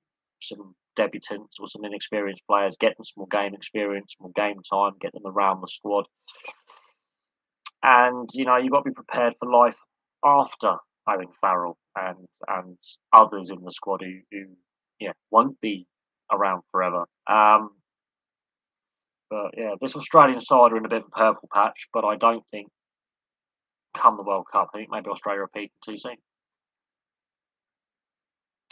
debutants or some inexperienced players, get them some more game experience, more game time, get them around the squad. And you've got to be prepared for life after Owen Farrell and others in the squad who won't be around forever. But yeah, this Australian side are in a bit of a purple patch, but I don't think come the World Cup, I think maybe Australia are peaking too soon.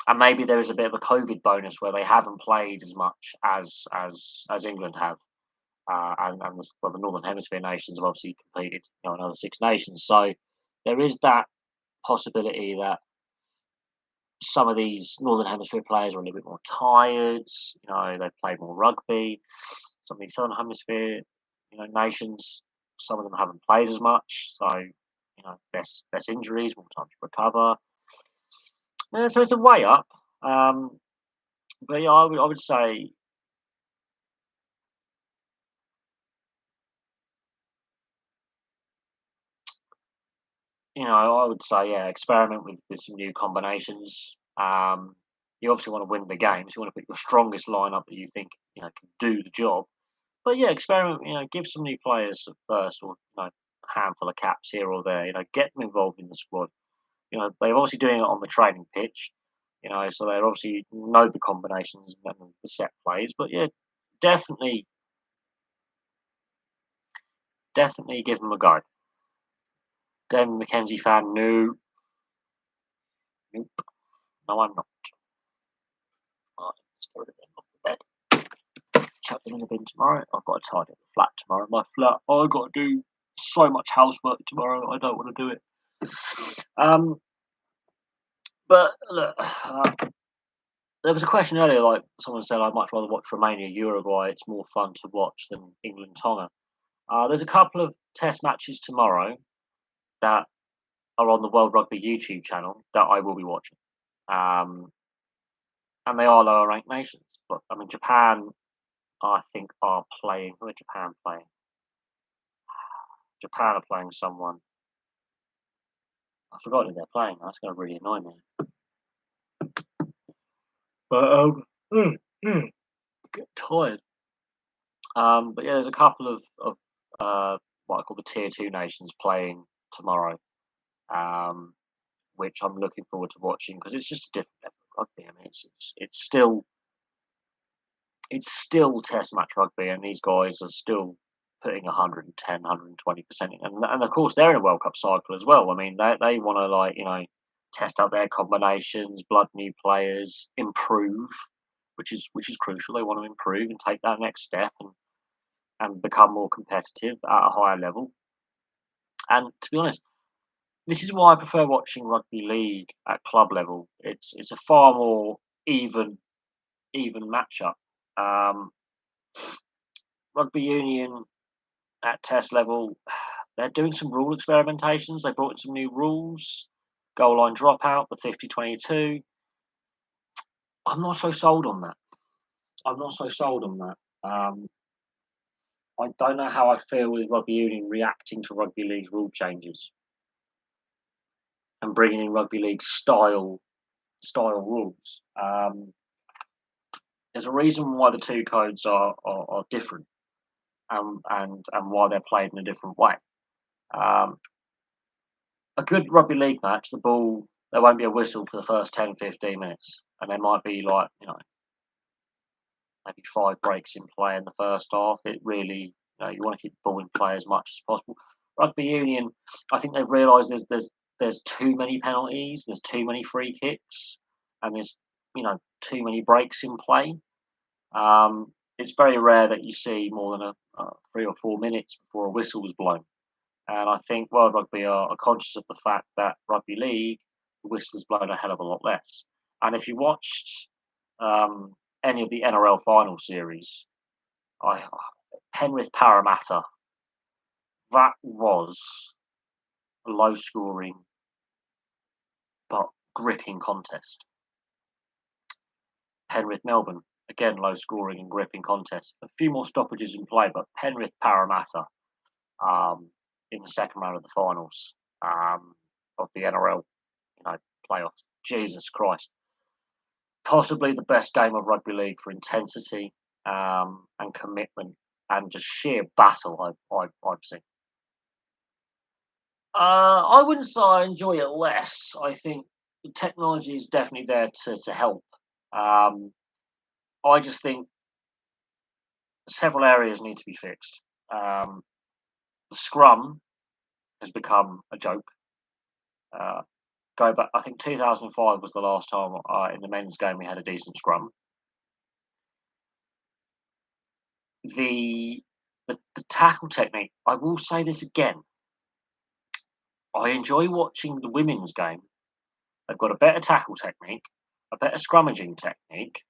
And maybe there is a bit of a COVID bonus where they haven't played as much as England have, and the Northern Hemisphere nations have obviously completed another Six Nations. So there is that possibility that some of these Northern Hemisphere players are a little bit more tired. They've played more rugby. Some of these Southern Hemisphere nations, some of them haven't played as much. So less injuries, more time to recover. So it's a way up. But yeah, I would say experiment with some new combinations. You obviously want to win the games. You want to put your strongest lineup that you think can do the job. But yeah, experiment. Give some new players first, or a handful of caps here or there. Get them involved in the squad. They're obviously doing it on the training pitch. So they obviously know the combinations and the set plays. But yeah, definitely definitely give them a go. Dem Mackenzie fan, no, nope, no, I'm not. Right, let's get rid of them off the bed. Chuck them in the bin tomorrow. I've got to tidy up the flat tomorrow. My flat, I've got to do so much housework tomorrow. I don't want to do it. But look, there was a question earlier, like someone said, I'd much rather watch Romania, Uruguay. It's more fun to watch than England, Tonga. There's a couple of test matches tomorrow that are on the World Rugby YouTube channel that I will be watching. And they are lower ranked nations. But I mean, Japan, I think, are playing. Who are Japan playing? Japan are playing someone. I forgot who they're playing. That's going to really annoy me. But get tired. But yeah, there's a couple of what I call the tier two nations playing tomorrow, which I'm looking forward to watching because it's just a different level of rugby. I mean, it's still test match rugby, and these guys are still putting 110, 120%. And of course, they're in a World Cup cycle as well. I mean, they want to, test out their combinations, blood new players, improve, which is crucial. They want to improve and take that next step and become more competitive at a higher level. And to be honest, this is why I prefer watching rugby league at club level. It's a far more even matchup. Um, Rugby union at test level, they're doing some rule experimentations. They brought in some new rules, goal line dropout, the 50-22. I'm not so sold on that. I'm not so sold on that. I don't know how I feel with rugby union reacting to rugby league's rule changes and bringing in rugby league style rules. There's a reason why the two codes are different, and why they're played in a different way. Um, a good rugby league match, the ball, there won't be a whistle for the first 10, 15 minutes. And there might be maybe 5 breaks in play in the first half. It really, you want to keep the ball in play as much as possible. Rugby union, I think they've realised there's too many penalties, there's too many free kicks, and there's, too many breaks in play. It's very rare that you see more than 3 or 4 minutes before a whistle was blown. And I think World Rugby are conscious of the fact that rugby league, the whistle is blown a hell of a lot less. And if you watched any of the NRL final series, Penrith Parramatta, that was a low scoring but gripping contest. Penrith Melbourne, again low scoring and gripping contest. A few more stoppages in play, but Penrith Parramatta in the second round of the finals of the NRL, playoffs. Jesus Christ. Possibly the best game of rugby league for intensity and commitment and just sheer battle I've seen. I wouldn't say I enjoy it less. I think the technology is definitely there to help. I just think several areas need to be fixed. The scrum has become a joke. Go back, I think 2005 was the last time in the men's game we had a decent scrum. The tackle technique, I will say this again. I enjoy watching the women's game. They've got a better tackle technique, a better scrummaging technique.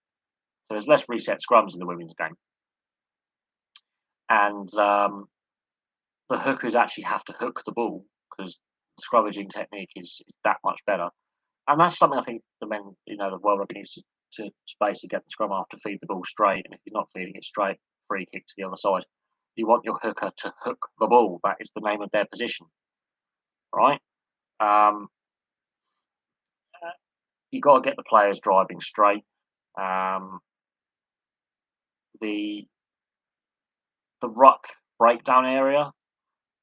So there's less reset scrums in the women's game. And the hookers actually have to hook the ball because the scrummaging technique is that much better. And that's something I think the men, the World Rugby needs to basically get the scrum half to feed the ball straight. And if you're not feeding it straight, free kick to the other side. You want your hooker to hook the ball. That is the name of their position, right? You got to get the players driving straight. The ruck breakdown area,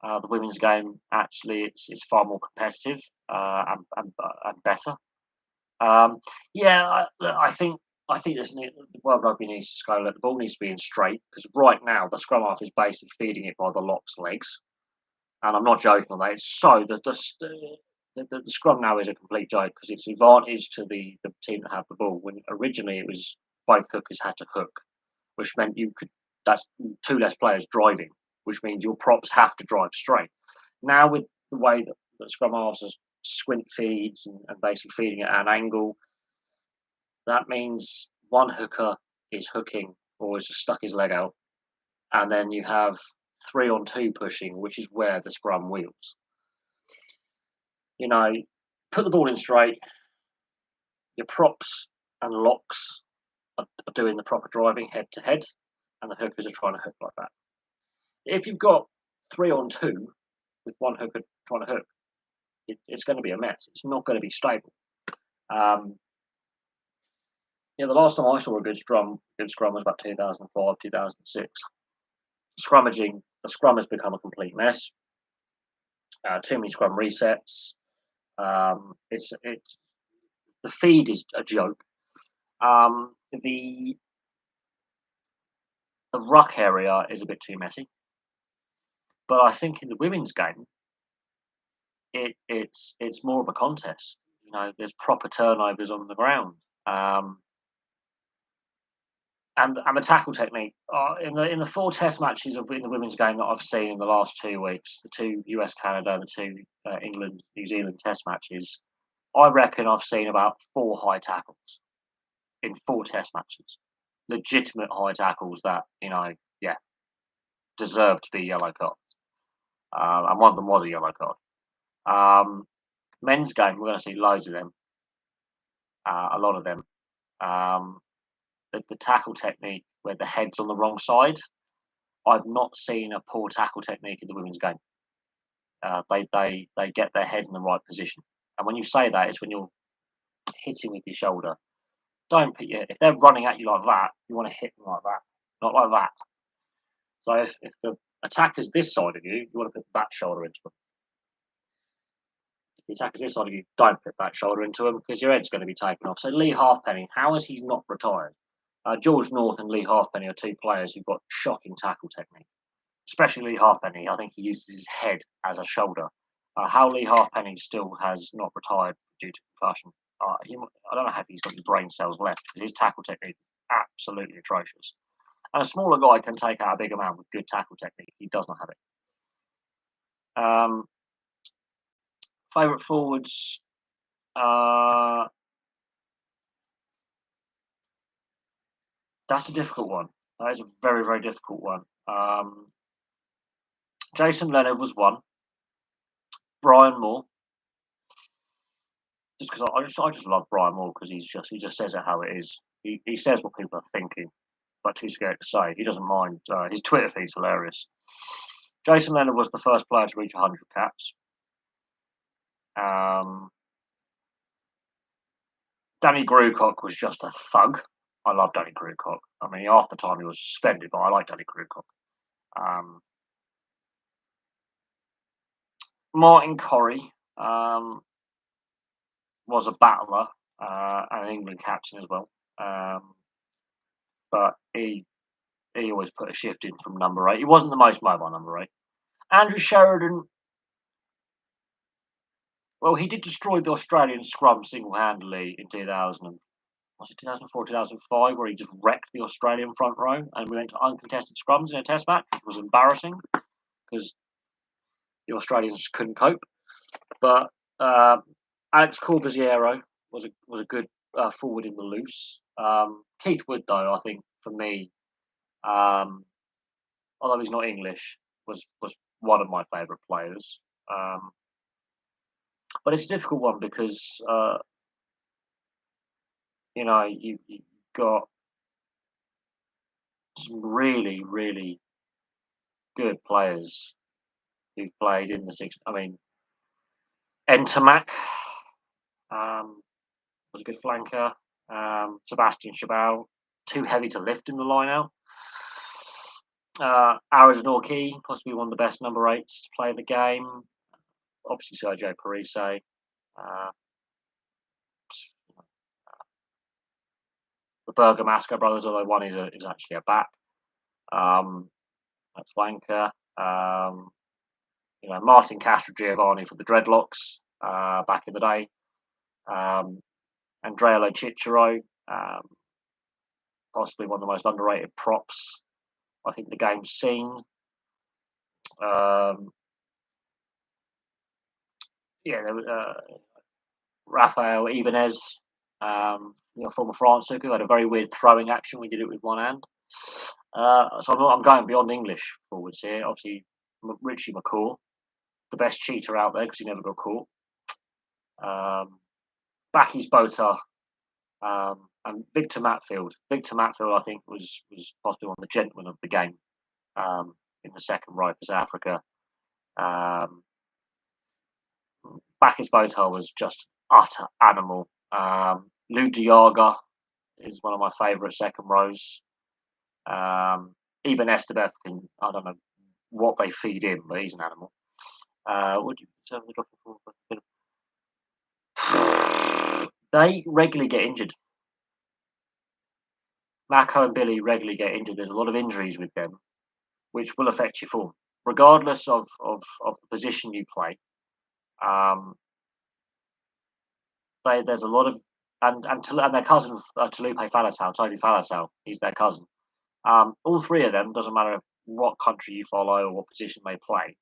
the women's game actually it's far more competitive and better. I think the World Rugby needs to go. The ball needs to be in straight because right now the scrum half is basically feeding it by the lock's legs. and I'm not joking on that. It's so the scrum now is a complete joke because it's advantage to the team that have the ball. When originally it was both hookers had to hook, which meant you could that's two less players driving, which means your props have to drive straight. Now with the way that scrum masters squint feeds and basically feeding it at an angle, that means one hooker is hooking or has just stuck his leg out, and then you have 3-on-2 pushing, which is where the scrum wheels. You know, put the ball in straight, your props and locks are doing the proper driving head to head, and the hookers are trying to hook like that. If you've got 3-on-2 with one hooker trying to hook, it's going to be a mess. It's not going to be stable. Um, the last time I saw a good scrum was about 2005, 2006. Scrummaging, the scrum has become a complete mess. Too many scrum resets. It's the feed is a joke. The ruck area is a bit too messy, but I think in the women's game, it's more of a contest. There's proper turnovers on the ground, and the tackle technique. In the 4 Test matches in the women's game that I've seen in the last 2 weeks, the 2 US Canada and the 2 England New Zealand Test matches, I reckon I've seen about 4 high tackles in 4 Test matches. Legitimate high tackles that deserve to be yellow cards, and one of them was a yellow card. Men's game, we're going to see loads of them, a lot of them. The tackle technique where the head's on the wrong side, I've not seen a poor tackle technique in the women's game. They get their head in the right position, and when you say that, it's when you're hitting with your shoulder. Don't put if they're running at you like that, you want to hit them like that, not like that. So if the attacker's this side of you, you want to put that shoulder into them. If the attacker's this side of you, don't put that shoulder into them because your head's going to be taken off. So Lee Halfpenny, how is he not retired? George North and Lee Halfpenny are 2 players who've got shocking tackle technique. Especially Lee Halfpenny, I think he uses his head as a shoulder. How Lee Halfpenny still has not retired due to concussion, I don't know if he's got any brain cells left because his tackle technique is absolutely atrocious. And a smaller guy can take out a bigger man with good tackle technique. He does not have it. Favourite forwards. That's a difficult one. That is a very, very difficult one. Jason Leonard was one. Brian Moore. Just because I just love Brian Moore because he just says it how it is. He says what people are thinking, but too scared to say. He doesn't mind. His Twitter feed's hilarious. Jason Leonard was the first player to reach 100 caps. Danny Grewcock was just a thug. I love Danny Grewcock. I mean, half the time he was suspended, but I like Danny Grewcock. Martin Corrie was a battler and an England captain as well. But he always put a shift in from number 8. He wasn't the most mobile number 8. Andrew Sheridan, well, he did destroy the Australian scrum single-handedly in 2004, 2005, where he just wrecked the Australian front row, and we went to uncontested scrums in a Test match. It was embarrassing because the Australians couldn't cope. But Alex Corbuziero was a good forward in the loose. Keith Wood, though, I think for me, although he's not English, was one of my favourite players. But it's a difficult one because you've got some really, really good players who played in the 60s. I mean, Entomac was a good flanker. Sebastian Chabal, too heavy to lift in the line-out. Arizona Norkey, possibly one of the best number 8s to play the game. Obviously, Sergio Parise. The Bergamasco brothers, although one is actually a back. That's flanker. Martin Castro Giovanni for the Dreadlocks back in the day. Andrea Lo Cicero, possibly one of the most underrated props I think the game's seen. Um, Rafael Ibanez, former France who had a very weird throwing action. We did it with one hand. So I'm going beyond English forwards here. Obviously, Richie McCaw, the best cheater out there because he never got caught. Bakis Bota, and Victor Matfield. Victor Matfield, I think, was possibly one of the gentlemen of the game in the second row for South Africa. Bakis Bota was just utter animal. Lou Diaga is one of my favourite second rows. Even Estebeth I don't know what they feed him, but he's an animal. Would you tell me They regularly get injured. Mako and Billy regularly get injured. There's a lot of injuries with them, which will affect your form, regardless of the position you play. There's a lot of and their cousin Talupe Faletau, Tony Faletau, he's their cousin. All three of them, doesn't matter what country you follow or what position they play,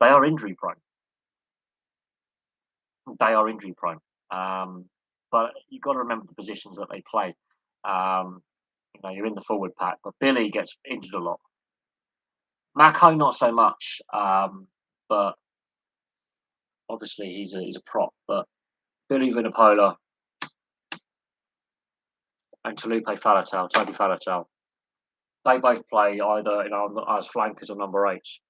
they are injury prone. They are injury prone. But you've got to remember the positions that they play. You're in the forward pack, but Billy gets injured a lot. Mako not so much, but obviously he's a prop. But Billy Vunipola and Talupe Faletau, Tony Faletau, they both play either as flankers or number eights.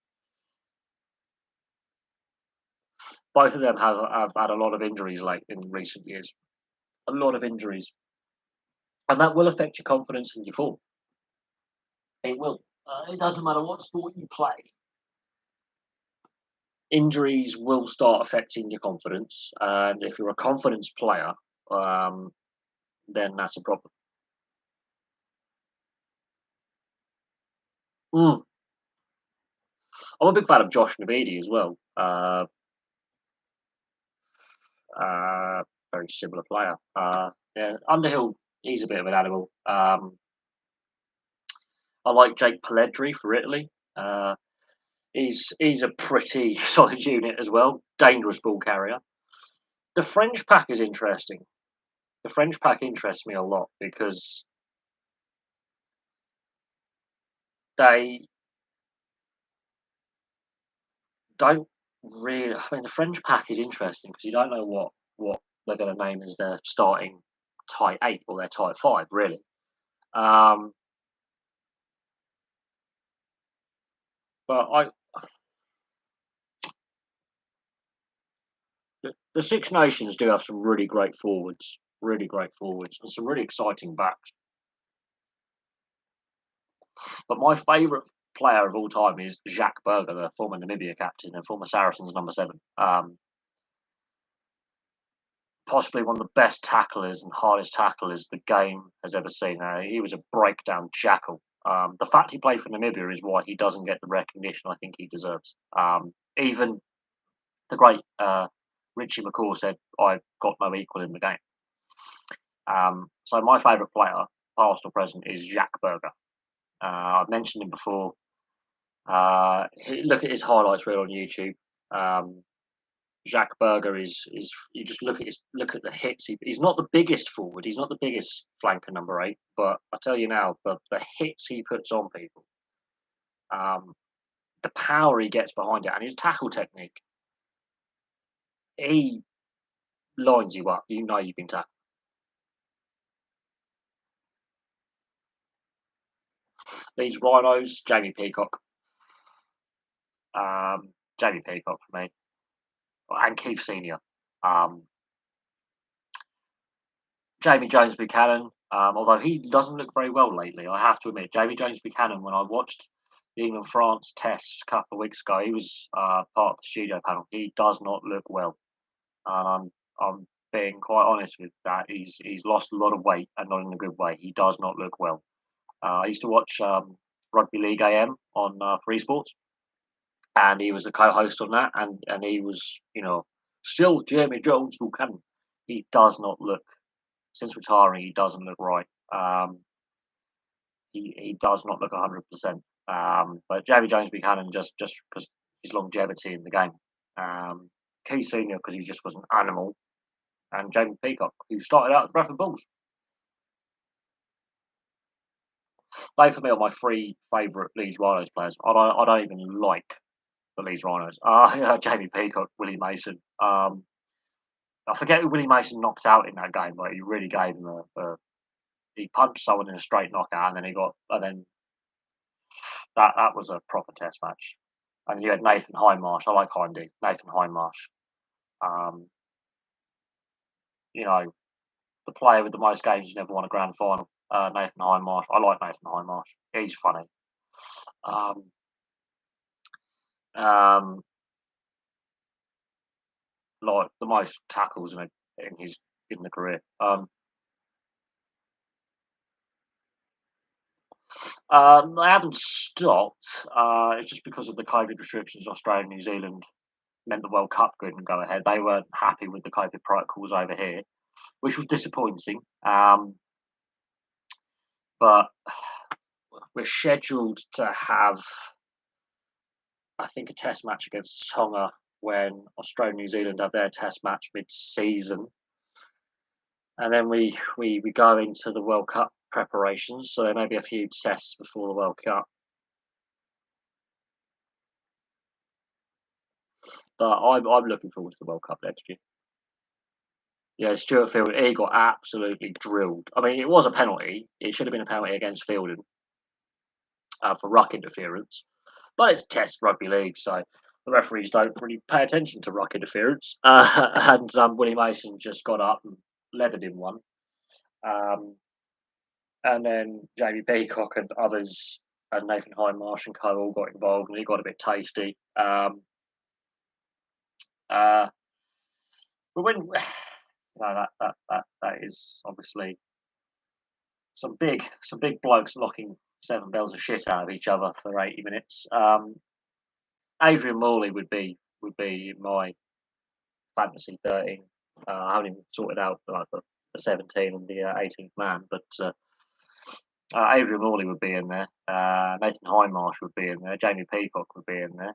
Both of them have had a lot of injuries in recent years. A lot of injuries, and that will affect your confidence and your form. It will. It doesn't matter what sport you play. Injuries will start affecting your confidence, and if you're a confidence player, then that's a problem. I'm a big fan of Josh Nabidi as well. Very similar player. Underhill, he's a bit of an animal. I like Jake Pelledri for Italy. He's a pretty solid unit as well. Dangerous ball carrier. The French pack is interesting. The French pack interests me a lot because they don't really. I mean, the French pack is interesting because you don't know what they're going to name as their starting tight eight or their tight five, really. But the Six Nations do have some really great forwards, and some really exciting backs. But my favourite player of all time is Jacques Burger, the former Namibia captain and former Saracens number 7. Possibly one of the best tacklers and hardest tacklers the game has ever seen. He was a breakdown jackal. The fact he played for Namibia is why he doesn't get the recognition I think he deserves. Even the great Richie McCaw said, "I've got no equal in the game." So my favourite player, past or present, is Jacques Burger. I've mentioned him before. Look at his highlights reel on YouTube. Jacques Burger is you just look at the hits. He's not the biggest forward. He's not the biggest flanker number 8. But I tell you now, the hits he puts on people, the power he gets behind it, and his tackle technique. He lines you up. You know you've been tackled. These Rhinos, Jamie Peacock. Jamie Peacock for me. And Keith Senior. Jamie Jones Buchanan, although he doesn't look very well lately, I have to admit. Jamie Jones Buchanan, when I watched the England France test a couple of weeks ago, he was part of the studio panel. He does not look well. And I'm being quite honest with that. He's lost a lot of weight and not in a good way. He does not look well. I used to watch Rugby League AM on Free Sports. and he was the co-host on that, and he was, still Jamie Jones Buchanan. He does not look since retiring. He doesn't look right. He does not look 100%. But Jamie Jones Buchanan just because his longevity in the game. Key Senior because he just was an animal, and Jamie Peacock who started out at Bradford Bulls. They for me are my three favourite Leeds Rhinos players. I don't even like the Leeds Rhinos. Jamie Peacock, Willie Mason. I forget who Willie Mason knocked out in that game, but he really gave him he punched someone in a straight knockout, and then that was a proper test match. And you had Nathan Hindmarsh. I like Hindy. Nathan Hindmarsh. Um, you know, the player with the most games who's never won a grand final. Nathan Hindmarsh. I like Nathan Hindmarsh. He's funny. Um, um, like the most tackles in the career. They haven't stopped. It's just because of the COVID restrictions. Australia and New Zealand meant the World Cup couldn't go ahead. They weren't happy with the COVID protocols over here, which was disappointing. But we're scheduled to have, I think, a test match against Tonga when Australia and New Zealand have their test match mid-season, and then we go into the World Cup preparations. So there may be a few tests before the World Cup. But I'm looking forward to the World Cup next year. Yeah, Stuart Field, he got absolutely drilled. I mean, it was a penalty. It should have been a penalty against Fielding for ruck interference. But it's Test rugby league, so the referees don't really pay attention to ruck interference. And Willie Mason just got up and leathered him one. Um, and then Jamie Peacock and others, and Nathan Hindmarsh and co all got involved, and it got a bit tasty. Uh, but when that is obviously some big blokes locking seven bells of shit out of each other for 80 minutes. Adrian Morley would be my fantasy 13. I haven't even sorted out like the 17 and the 18th man, but Adrian Morley would be in there. Nathan Hindmarsh would be in there. Jamie Peacock would be in there.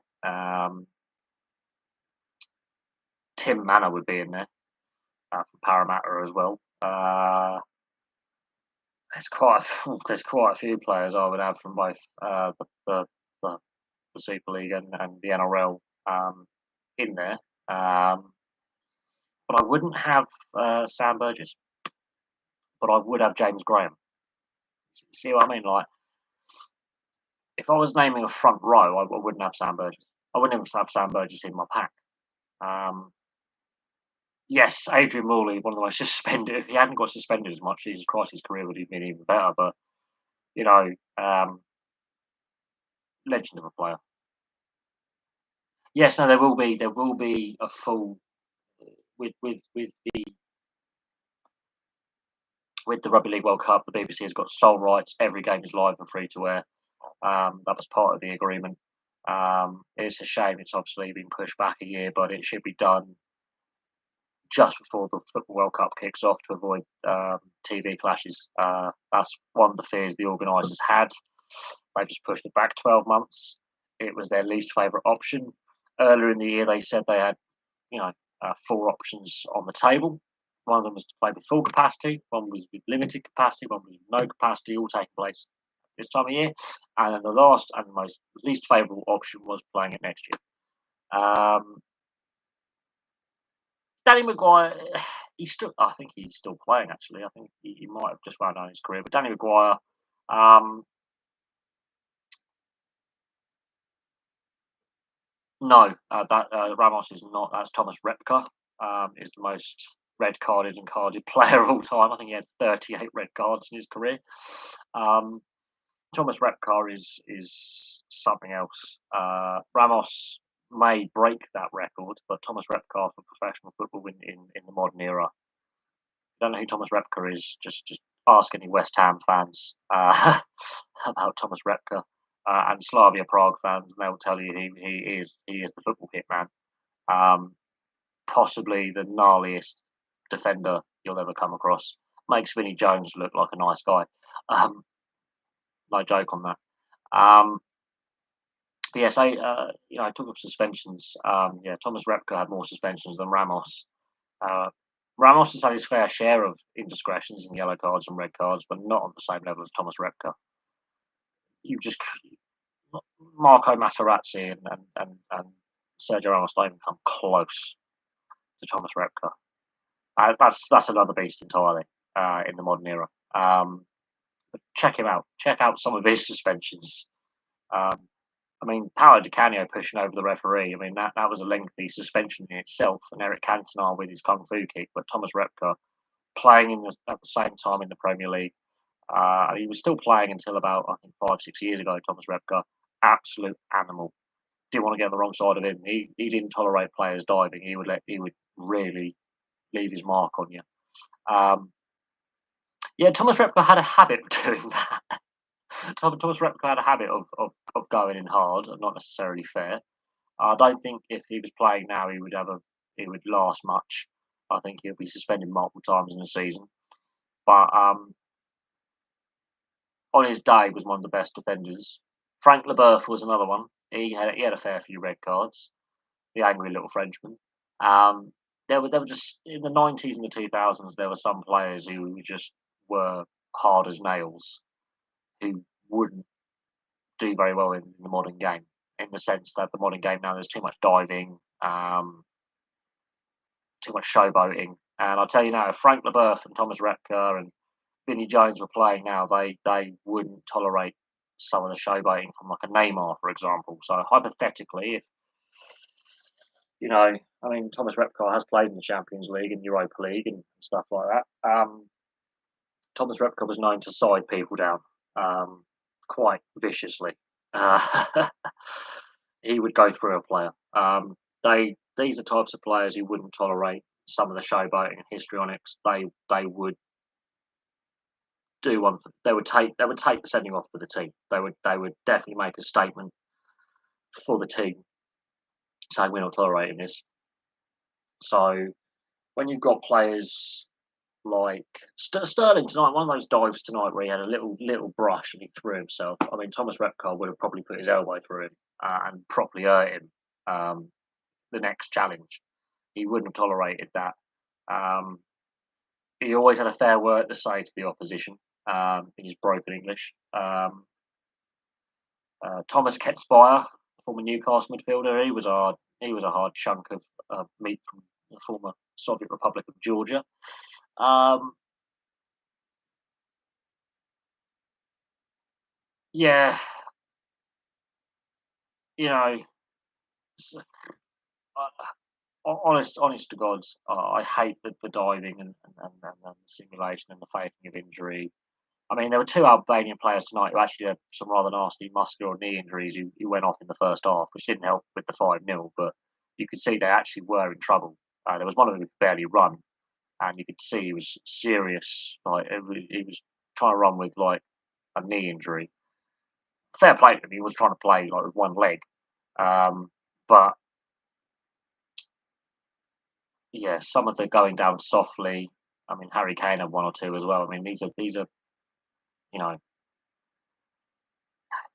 Tim Manor would be in there from Parramatta as well. There's quite a few players I would have from both the Super League and the NRL in there. But I wouldn't have Sam Burgess, but I would have James Graham. See what I mean? Like, if I was naming a front row, I wouldn't have Sam Burgess. I wouldn't even have Sam Burgess in my pack. Yes, Adrian Morley, one of the most suspended. If he hadn't got suspended as much, Jesus Christ, his career would have been even better. But you know, legend of a player. Yes, no, there will be a full with the Rugby League World Cup. The BBC has got sole rights. Every game is live and free to air. That was part of the agreement. It's a shame it's obviously been pushed back a year, but it should be done just before the Football World Cup kicks off to avoid TV clashes. That's one of the fears the organisers had. They've just pushed it back 12 months. It was their least favourite option. Earlier in the year, they said they had, four options on the table. One of them was to play with full capacity, one was with limited capacity, one was with no capacity, all taking place this time of year. And then the last and the most least favourable option was playing it next year. Danny Maguire, I think he's still playing actually. I think he might have just wound down his career. But Danny Maguire, no, that Ramos is not. That's Thomas Repka. Is the most red carded and carded player of all time. I think he had 38 red cards in his career. Thomas Repka is something else. Ramos may break that record, but Thomas Repka for professional football in the modern era. Don't know who Thomas Repka is. Just ask any West Ham fans about Thomas Repka. and Slavia Prague fans, and they'll tell you he is the football hitman. Um, Possibly the gnarliest defender you'll ever come across. Makes Vinnie Jones look like a nice guy. Um, no joke on that. But yeah, so talking of suspensions, yeah, Thomas Repka had more suspensions than Ramos. Uh, Ramos has had his fair share of indiscretions and yellow cards and red cards, but not on the same level as Thomas Repka. You just Marco Materazzi and Sergio Ramos don't even come close to Thomas Repka. That's another beast entirely in the modern era. But check him out. Check out some of his suspensions. Um, I mean, Paolo Di Canio pushing over the referee. I mean, that was a lengthy suspension in itself. And Eric Cantona with his kung fu kick, but Thomas Repka playing at the same time in the Premier League. He was still playing until about, I think, 5, 6 years ago. Thomas Repka, absolute animal. Didn't want to get on the wrong side of him. He didn't tolerate players diving. He would really leave his mark on you. Yeah, Thomas Repka had a habit of doing that. Thomas Repka had a habit of going in hard and not necessarily fair. I don't think if he was playing now, he would last much. I think he'll be suspended multiple times in the season. But on his day, was one of the best defenders. Frank Leboeuf was another one. He had a fair few red cards. The angry little Frenchman. Um, there were just in the 90s and the 2000s. There were some players who just were hard as nails, who wouldn't do very well in the modern game. In the sense that the modern game now there's too much diving, too much showboating. And I'll tell you now, if Frank Leboeuf and Thomas Repka and Vinnie Jones were playing now, they wouldn't tolerate some of the showboating from like a Neymar, for example. So hypothetically, if I mean, Thomas Repka has played in the Champions League and Europa League and stuff like that. Thomas Repka was known to side people down quite viciously. Uh, he would go through a player. These are types of players who wouldn't tolerate some of the showboating and histrionics. They would do one. They would take the sending off for the team. They would definitely make a statement for the team saying we're not tolerating this. So when you've got players like Sterling tonight, one of those dives tonight where he had a little brush and he threw himself. I mean, Thomas Repka would have probably put his elbow through him and properly hurt him. The next challenge, he wouldn't have tolerated that. Um, he always had a fair word to say to the opposition in his broken English. Thomas Ketspire, former Newcastle midfielder, he was a hard chunk of meat from the former Soviet Republic of Georgia. Yeah, you know, honest to God, I hate the diving and the simulation and the faking of injury. I mean, there were two Albanian players tonight who actually had some rather nasty muscular knee injuries who went off in the first half, which didn't help with the 5-0, but you could see they actually were in trouble. There was one of them who could barely run, and you could see he was serious. Like, he was trying to run with, like, a knee injury. Fair play to him, he was trying to play, like, with one leg. But yeah, some of the going down softly. I mean, Harry Kane had one or two as well. I mean, these are you know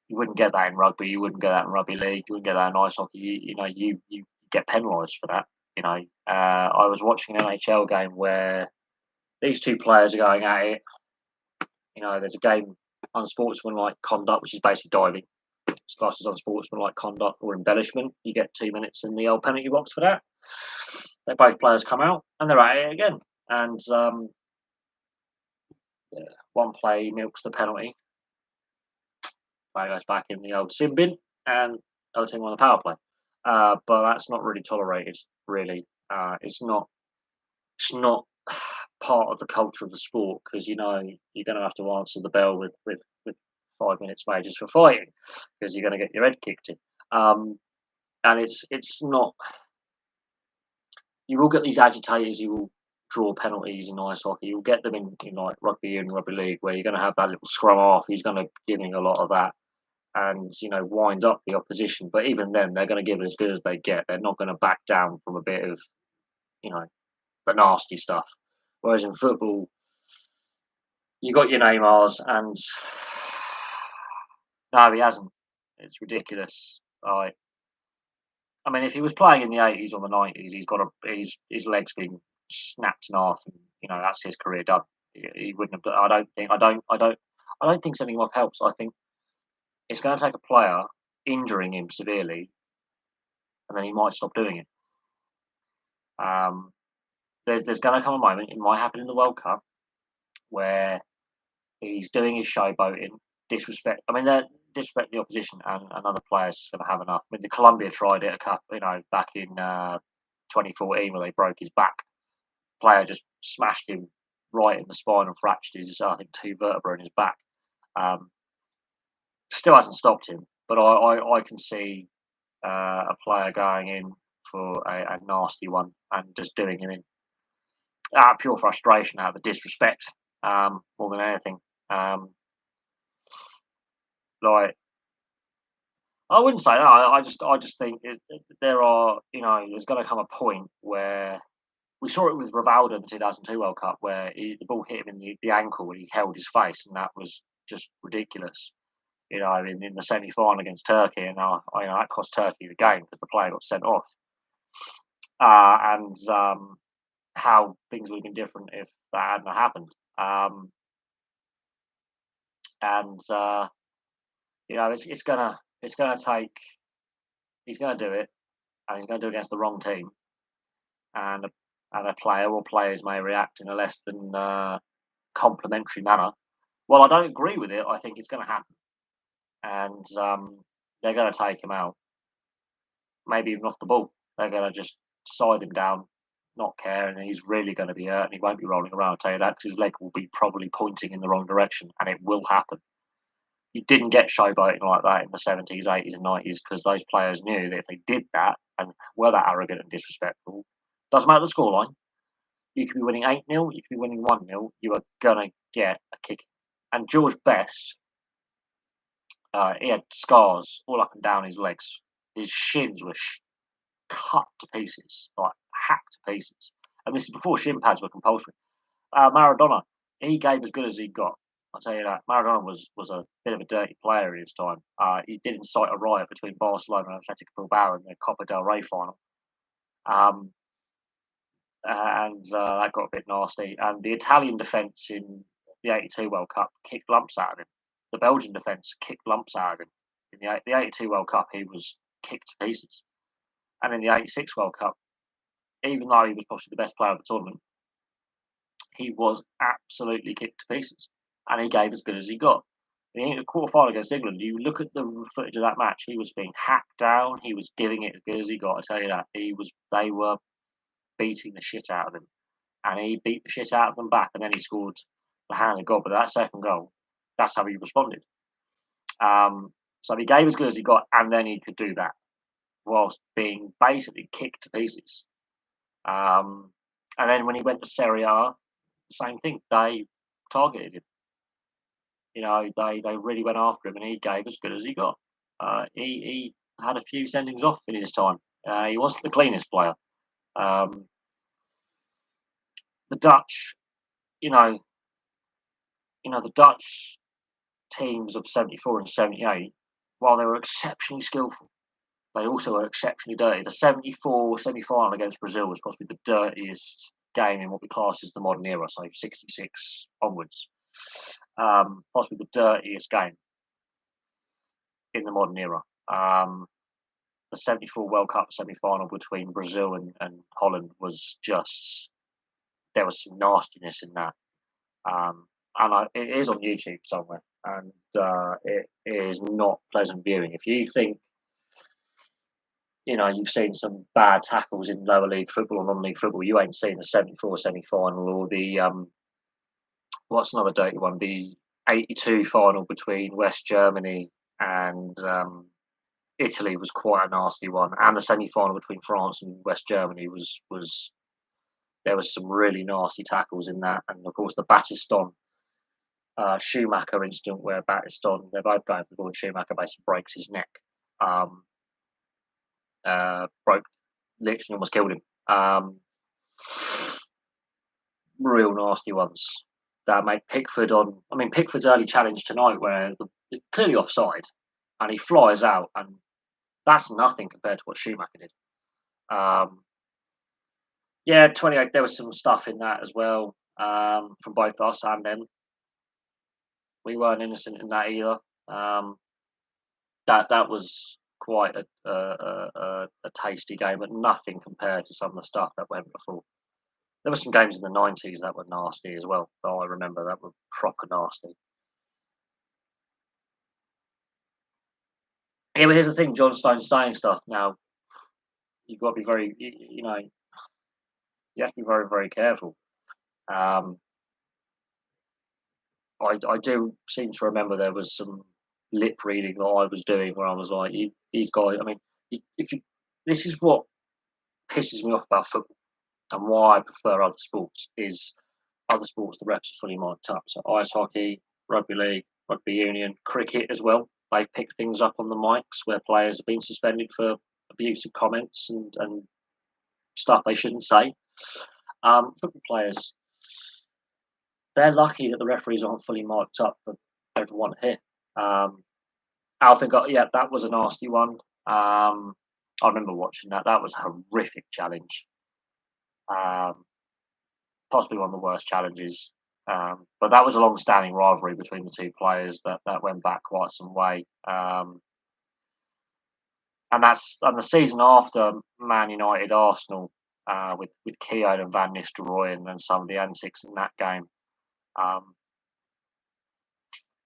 you wouldn't get that in rugby. You wouldn't get that in rugby league. You wouldn't get that in ice hockey. You get penalised for that. I was watching an NHL game where these two players are going at it. There's a game unsportsmanlike conduct, which is basically diving. It's classed as unsportsmanlike conduct or embellishment. You get 2 minutes in the old penalty box for that. Both players come out and they're at it again. And one play milks the penalty. Player goes back in the old sin bin, and other team on the power play. But that's not really tolerated. Really, it's not. It's not part of the culture of the sport because you're going to have to answer the bell with 5 minutes wages for fighting because you're going to get your head kicked in. And it's not. You will get these agitators. You will draw penalties in ice hockey. You'll get them in like rugby and rugby league where you're going to have that little scrum off. He's going to giving a lot of that. and winds up the opposition. But even then, they're going to give it as good as they get. They're not going to back down from a bit of you know the nasty stuff. Whereas in football, you got your Neymars, and no, he hasn't. It's ridiculous. I mean, if he was playing in the 80s or the 90s, his legs been snapped in half, and that's his career done. He wouldn't have. I don't think sending him off helps. I think it's going to take a player injuring him severely, and then he might stop doing it. There's going to come a moment. It might happen in the World Cup where he's doing his showboating, disrespect. I mean, disrespect the opposition, and other players is going to have enough. I mean, the Colombia tried it back in 2014 where they broke his back. Player just smashed him right in the spine and fractured his, I think, 2 vertebrae in his back. Still hasn't stopped him, but I can see a player going in for a nasty one and just doing him in out of pure frustration, out of disrespect, more than anything. Like, I wouldn't say that. I just think there's going to come a point where we saw it with Rivaldo in the 2002 World Cup, where the ball hit him in the ankle and he held his face, and that was just ridiculous. In the semi-final against Turkey, and that cost Turkey the game because the player got sent off. And how things would have been different if that hadn't happened. It's gonna take. He's gonna do it, and he's gonna do it against the wrong team, and a player or players may react in a less than complimentary manner. Well, I don't agree with it. I think it's going to happen, and they're going to take him out, maybe even off the ball. They're going to just side him down, not care, and he's really going to be hurt, and he won't be rolling around. I'll tell you that, because his leg will be probably pointing in the wrong direction, and it will happen. You didn't get showboating like that in the 70s, 80s, and 90s because those players knew that if they did that and were that arrogant and disrespectful, doesn't matter the scoreline. You could be winning 8-0, you could be winning 1-0, you are going to get a kick. And George Best, he had scars all up and down his legs. His shins were cut to pieces, like hacked to pieces. And this is before shin pads were compulsory. Maradona, he gave as good as he got. I'll tell you that. Maradona was a bit of a dirty player in his time. He did incite a riot between Barcelona and Athletic Bilbao in the Copa del Rey final. And that got a bit nasty. And the Italian defence in the 82 World Cup kicked lumps out of him. The Belgian defence kicked lumps out of him. In the 82 World Cup, he was kicked to pieces. And in the 86 World Cup, even though he was possibly the best player of the tournament, he was absolutely kicked to pieces. And he gave as good as he got. In the quarter-final against England, you look at the footage of that match, he was being hacked down. He was giving it as good as he got. I tell you that. They were beating the shit out of him. And he beat the shit out of them back, and then he scored the hand of God. But that second goal, that's how he responded. So he gave as good as he got, and then he could do that whilst being basically kicked to pieces. And then when he went to Serie A, same thing. They targeted him. They really went after him, and he gave as good as he got. He had a few sendings off in his time. He wasn't the cleanest player. The Dutch, the Dutch teams of 74 and 78, while they were exceptionally skillful, they also were exceptionally dirty. The 74 semi-final against Brazil was possibly the dirtiest game in what we class as the modern era, so 66 onwards. Possibly the dirtiest game in the modern era. The 74 World Cup semi-final between Brazil and Holland was just, there was some nastiness in that. And it is on YouTube somewhere, and it is not pleasant viewing. If you think, you've seen some bad tackles in lower league football or non-league football, you ain't seen the 74 semi-final or the, what's another dirty one? The 82 final between West Germany and Italy was quite a nasty one. And the semi-final between France and West Germany there was some really nasty tackles in that. And of course the Battiston Schumacher incident where Battiston, they're both going for the ball, and Schumacher basically breaks his neck. Broke, literally almost killed him. Real nasty ones. That made Pickford on. I mean, Pickford's early challenge tonight, where clearly offside, and he flies out, and that's nothing compared to what Schumacher did. Yeah, 28. There was some stuff in that as well, from both us and them. We weren't innocent in that either. That was quite a tasty game, but nothing compared to some of the stuff that went before. There were some games in the 90s that were nasty as well. Oh, I remember that were proper nasty. Yeah, but here's the thing: John Stone's saying stuff now. You've got to be very, you have to be very, very careful. Um, I do seem to remember there was some lip reading that I was doing where I was like, these guys. I mean, if you, this is what pisses me off about football and why I prefer other sports is other sports the refs are fully mic'd up. So ice hockey, rugby league, rugby union, cricket as well. They've picked things up on the mics where players have been suspended for abusive comments and stuff they shouldn't say. Football players, they're lucky that the referees aren't fully mic'd up for everyone here. Alfie got, yeah, that was a nasty one. I remember watching that. That was a horrific challenge. Possibly one of the worst challenges. But that was a long-standing rivalry between the two players that went back quite some way. And the season after Man United Arsenal, with Keown and Van Nistelrooy and some of the antics in that game.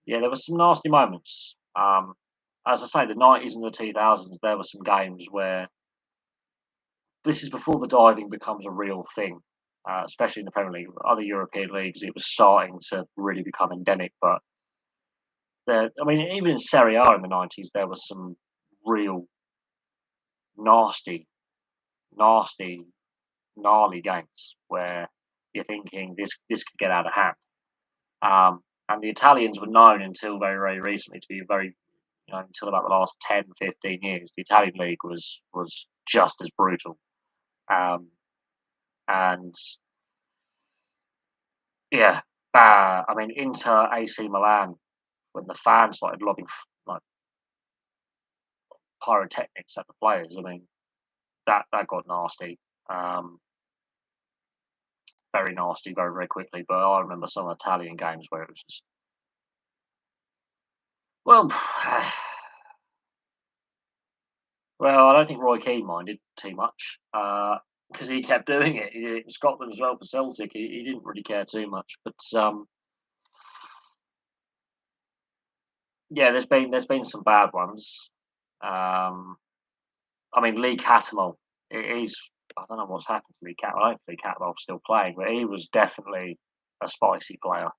Yeah, there were some nasty moments. As I say, the 90s and the 2000s, there were some games where this is before the diving becomes a real thing, especially in the Premier League. Other European leagues, it was starting to really become endemic. But I mean, even in Serie A in the 90s, there was some real nasty, nasty, gnarly games where you're thinking this could get out of hand. And the Italians were known until very, very recently to be very, until about the last 10, 15 years, the Italian league was just as brutal. And yeah, I mean, Inter AC Milan, when the fans started lobbing like pyrotechnics at the players, I mean, that got nasty. Very nasty, very, very quickly. But I remember some Italian games where it was just, well, well, I don't think Roy Keane minded too much because he kept doing it. He did it in Scotland as well for Celtic. He didn't really care too much. But yeah, there's been some bad ones. Um, I mean, Lee Cattermole. He's I don't know what's happened to Lee Cattermole. I don't think Lee Cattermole's still playing, but he was definitely a spicy player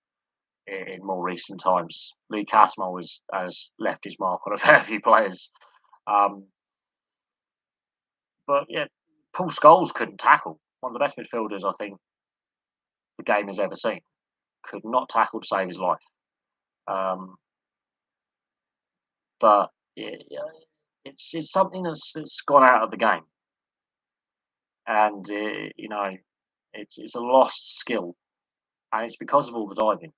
in more recent times. Lee Cattermole has left his mark on a fair few players. Um, but yeah, Paul Scholes couldn't tackle. One of the best midfielders I think the game has ever seen. Could not tackle to save his life. Um, but yeah, it's something that's gone out of the game, and it's a lost skill, and it's because of all the diving.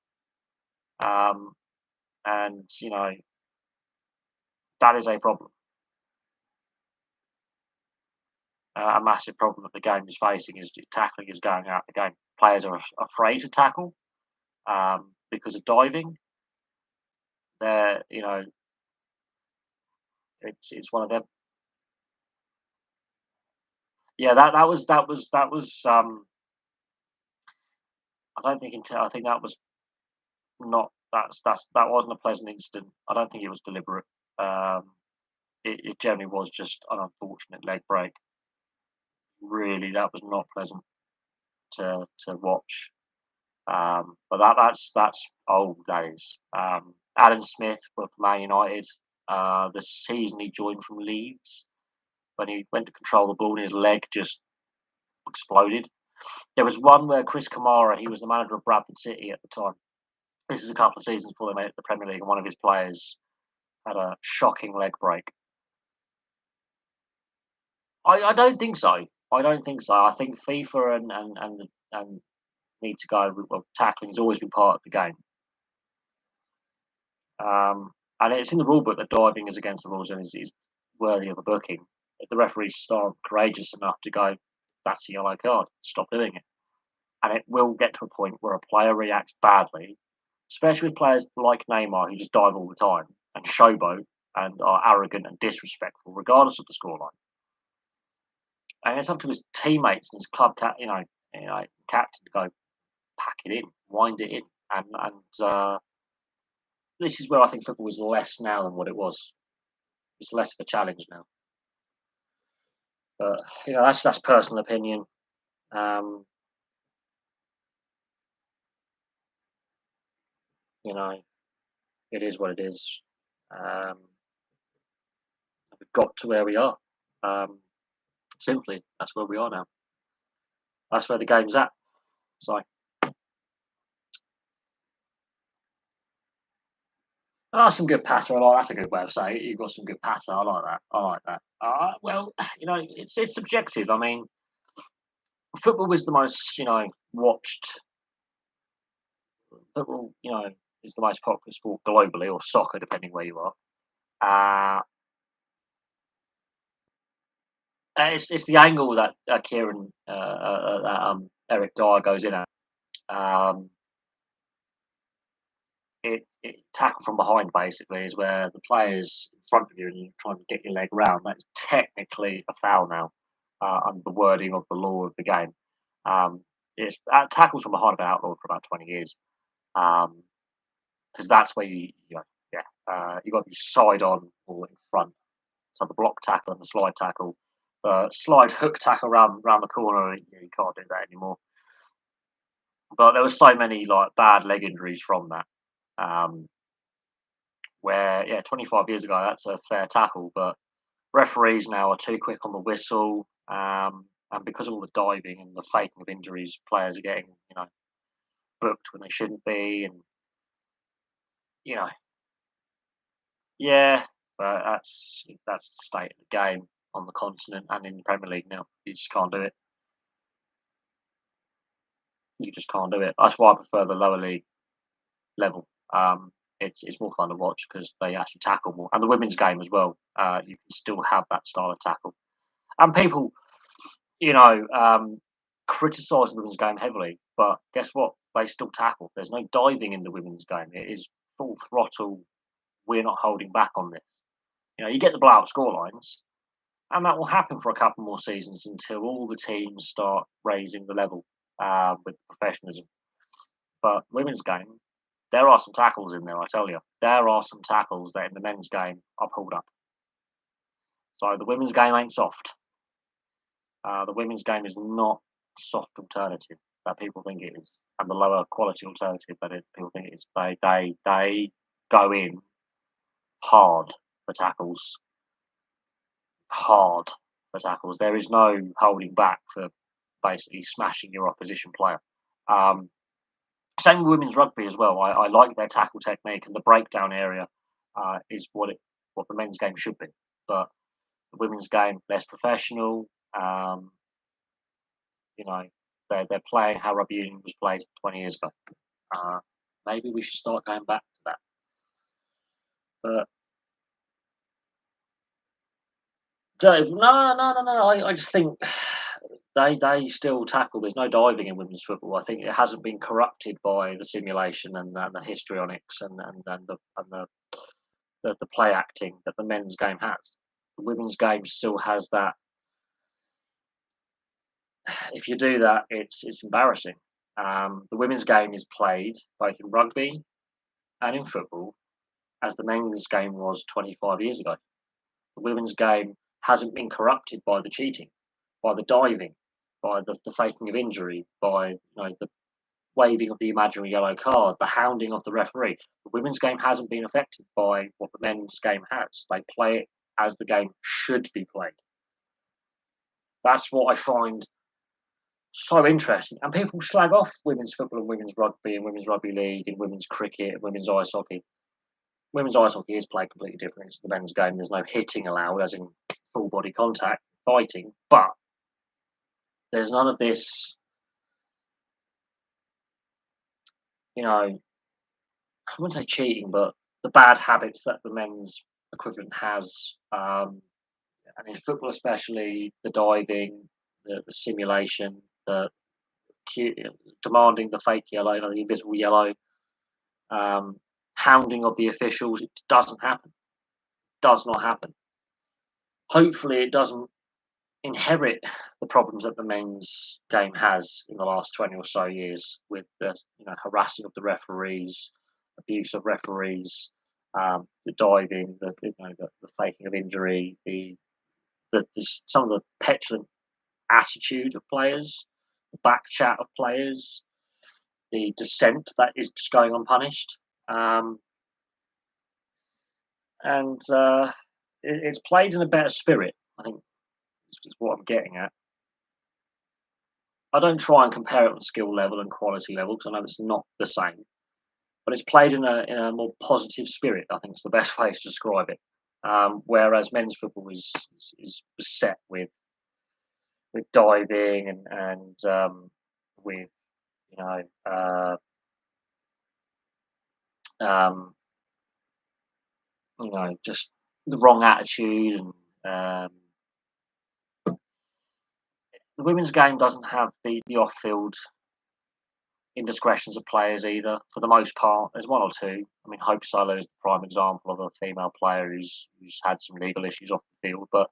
Um, and that is a problem, a massive problem that the game is facing. Is tackling is going out of the game. Players are afraid to tackle because of diving. They're it's one of them. Yeah, that was. I don't think until I think that was not that wasn't a pleasant incident. I don't think it was deliberate. Um, it generally was just an unfortunate leg break. Really, that was not pleasant to watch. But that's old days. Adam Smith for Man United. The season he joined from Leeds, when he went to control the ball and his leg just exploded. There was one where Chris Kamara, he was the manager of Bradford City at the time. This is a couple of seasons before they made it to the Premier League, and one of his players had a shocking leg break. I don't think so. I don't think so. I think FIFA and need to go. Well, tackling has always been part of the game, and it's in the rule book that diving is against the rules and is worthy of a booking. If the referees are courageous enough to go, that's a yellow card. Stop doing it, and it will get to a point where a player reacts badly, especially with players like Neymar who just dive all the time and showboat and are arrogant and disrespectful, regardless of the scoreline. And it's up to his teammates and his club captain to go pack it in, wind it in, and this is where I think football is less now than what it was. It's less of a challenge now. But that's personal opinion. Um, you know, it is what it is. Um, we've got to where we are. Um, Simply, that's where we are now. That's where the game's at. So, some good patter. That's a good way of saying it. You've got some good patter. I like that. I like that. Well, it's subjective. I mean, football is the most watched. Football, is the most popular sport globally, or soccer, depending where you are. Uh, it's the angle that Kieran Eric Dyer goes in at. Um, it tackle from behind basically is where the players in front of you and you're trying to get your leg round. That's technically a foul now under the wording of the law of the game. It's tackles from behind have been outlawed for about 20 years because that's where you got to be side on or in front. So the block tackle and the slide tackle. Slide hook tackle round the corner, you can't do that anymore. But there were so many bad leg injuries from that. Where 25 years ago that's a fair tackle, but referees now are too quick on the whistle, and because of all the diving and the faking of injuries, players are getting booked when they shouldn't be, and you know yeah, but that's the state of the game on the continent and in the Premier League now. You just can't do it. You just can't do it. That's why I prefer the lower league level. It's more fun to watch because they actually tackle more, and the women's game as well. You can still have that style of tackle, and people, you know, um, criticise the women's game heavily. But guess what? They still tackle. There's no diving in the women's game. It is full throttle. We're not holding back on this. You get the blowout scorelines, and that will happen for a couple more seasons until all the teams start raising the level with professionalism. But women's game, there are some tackles in there. I tell you, there are some tackles that in the men's game are pulled up. So the women's game ain't soft. The women's game is not soft alternative that people think it is, and the lower quality alternative that people think it is. They go in hard for tackles, hard for tackles. There is no holding back for basically smashing your opposition player. Um, Same with women's rugby as well. I like their tackle technique, and the breakdown area is what the men's game should be. But the women's game less professional. Um, you know, they're playing how rugby union was played 20 years ago. Uh, Maybe we should start going back to that. But Dave, no. I just think they still tackle. There's no diving in women's football. I think it hasn't been corrupted by the simulation and the histrionics and the play acting that the men's game has. The women's game still has that. If you do that, it's embarrassing. The women's game is played both in rugby and in football as the men's game was 25 years ago. The women's game hasn't been corrupted by the cheating, by the diving, by the faking of injury, by the waving of the imaginary yellow card, the hounding of the referee. The women's game hasn't been affected by what the men's game has. They play it as the game should be played. That's what I find so interesting. And people slag off women's football and women's rugby and women's rugby league and women's cricket and women's ice hockey. Women's ice hockey is played completely different. It's the men's game. There's no hitting allowed, as in full body contact fighting. But there's none of this, I wouldn't say cheating, but the bad habits that the men's equivalent has. And in football, especially, the diving, the simulation, the demanding the fake yellow, the invisible yellow, hounding of the officials. It doesn't happen. Does not happen. Hopefully, it doesn't inherit the problems that the men's game has in the last 20 or so years with the harassing of the referees, abuse of referees, the diving, the faking of injury, some of the petulant attitude of players, the back chat of players, the dissent that is just going unpunished. And it's played in a better spirit, I think, is what I'm getting at. I don't try and compare it on skill level and quality level because I know it's not the same. But it's played in a more positive spirit. I think it's the best way to describe it. Whereas men's football is beset with diving and with you know um, just the wrong attitude and the women's game doesn't have the off-field indiscretions of players either. For the most part, there's one or two. I mean, Hope Solo is the prime example of a female player who's had some legal issues off the field. But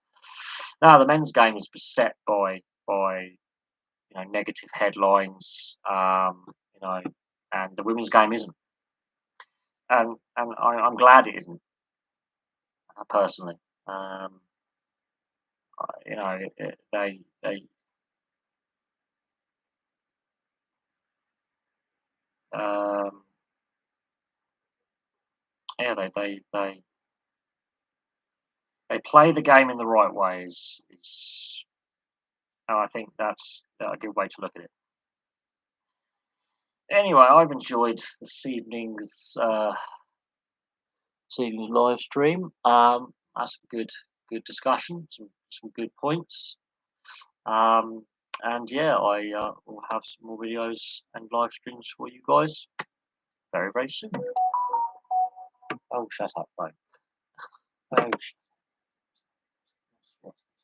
no, the men's game is beset by negative headlines. And the women's game isn't. And I'm glad it isn't. Personally, they um, yeah they play the game in the right ways. And I think that's a good way to look at it. Anyway, I've enjoyed this evening's live stream. That's a good discussion, some good points. And yeah, I will have some more videos and live streams for you guys very, very soon. Oh, shut up, mate. Oh,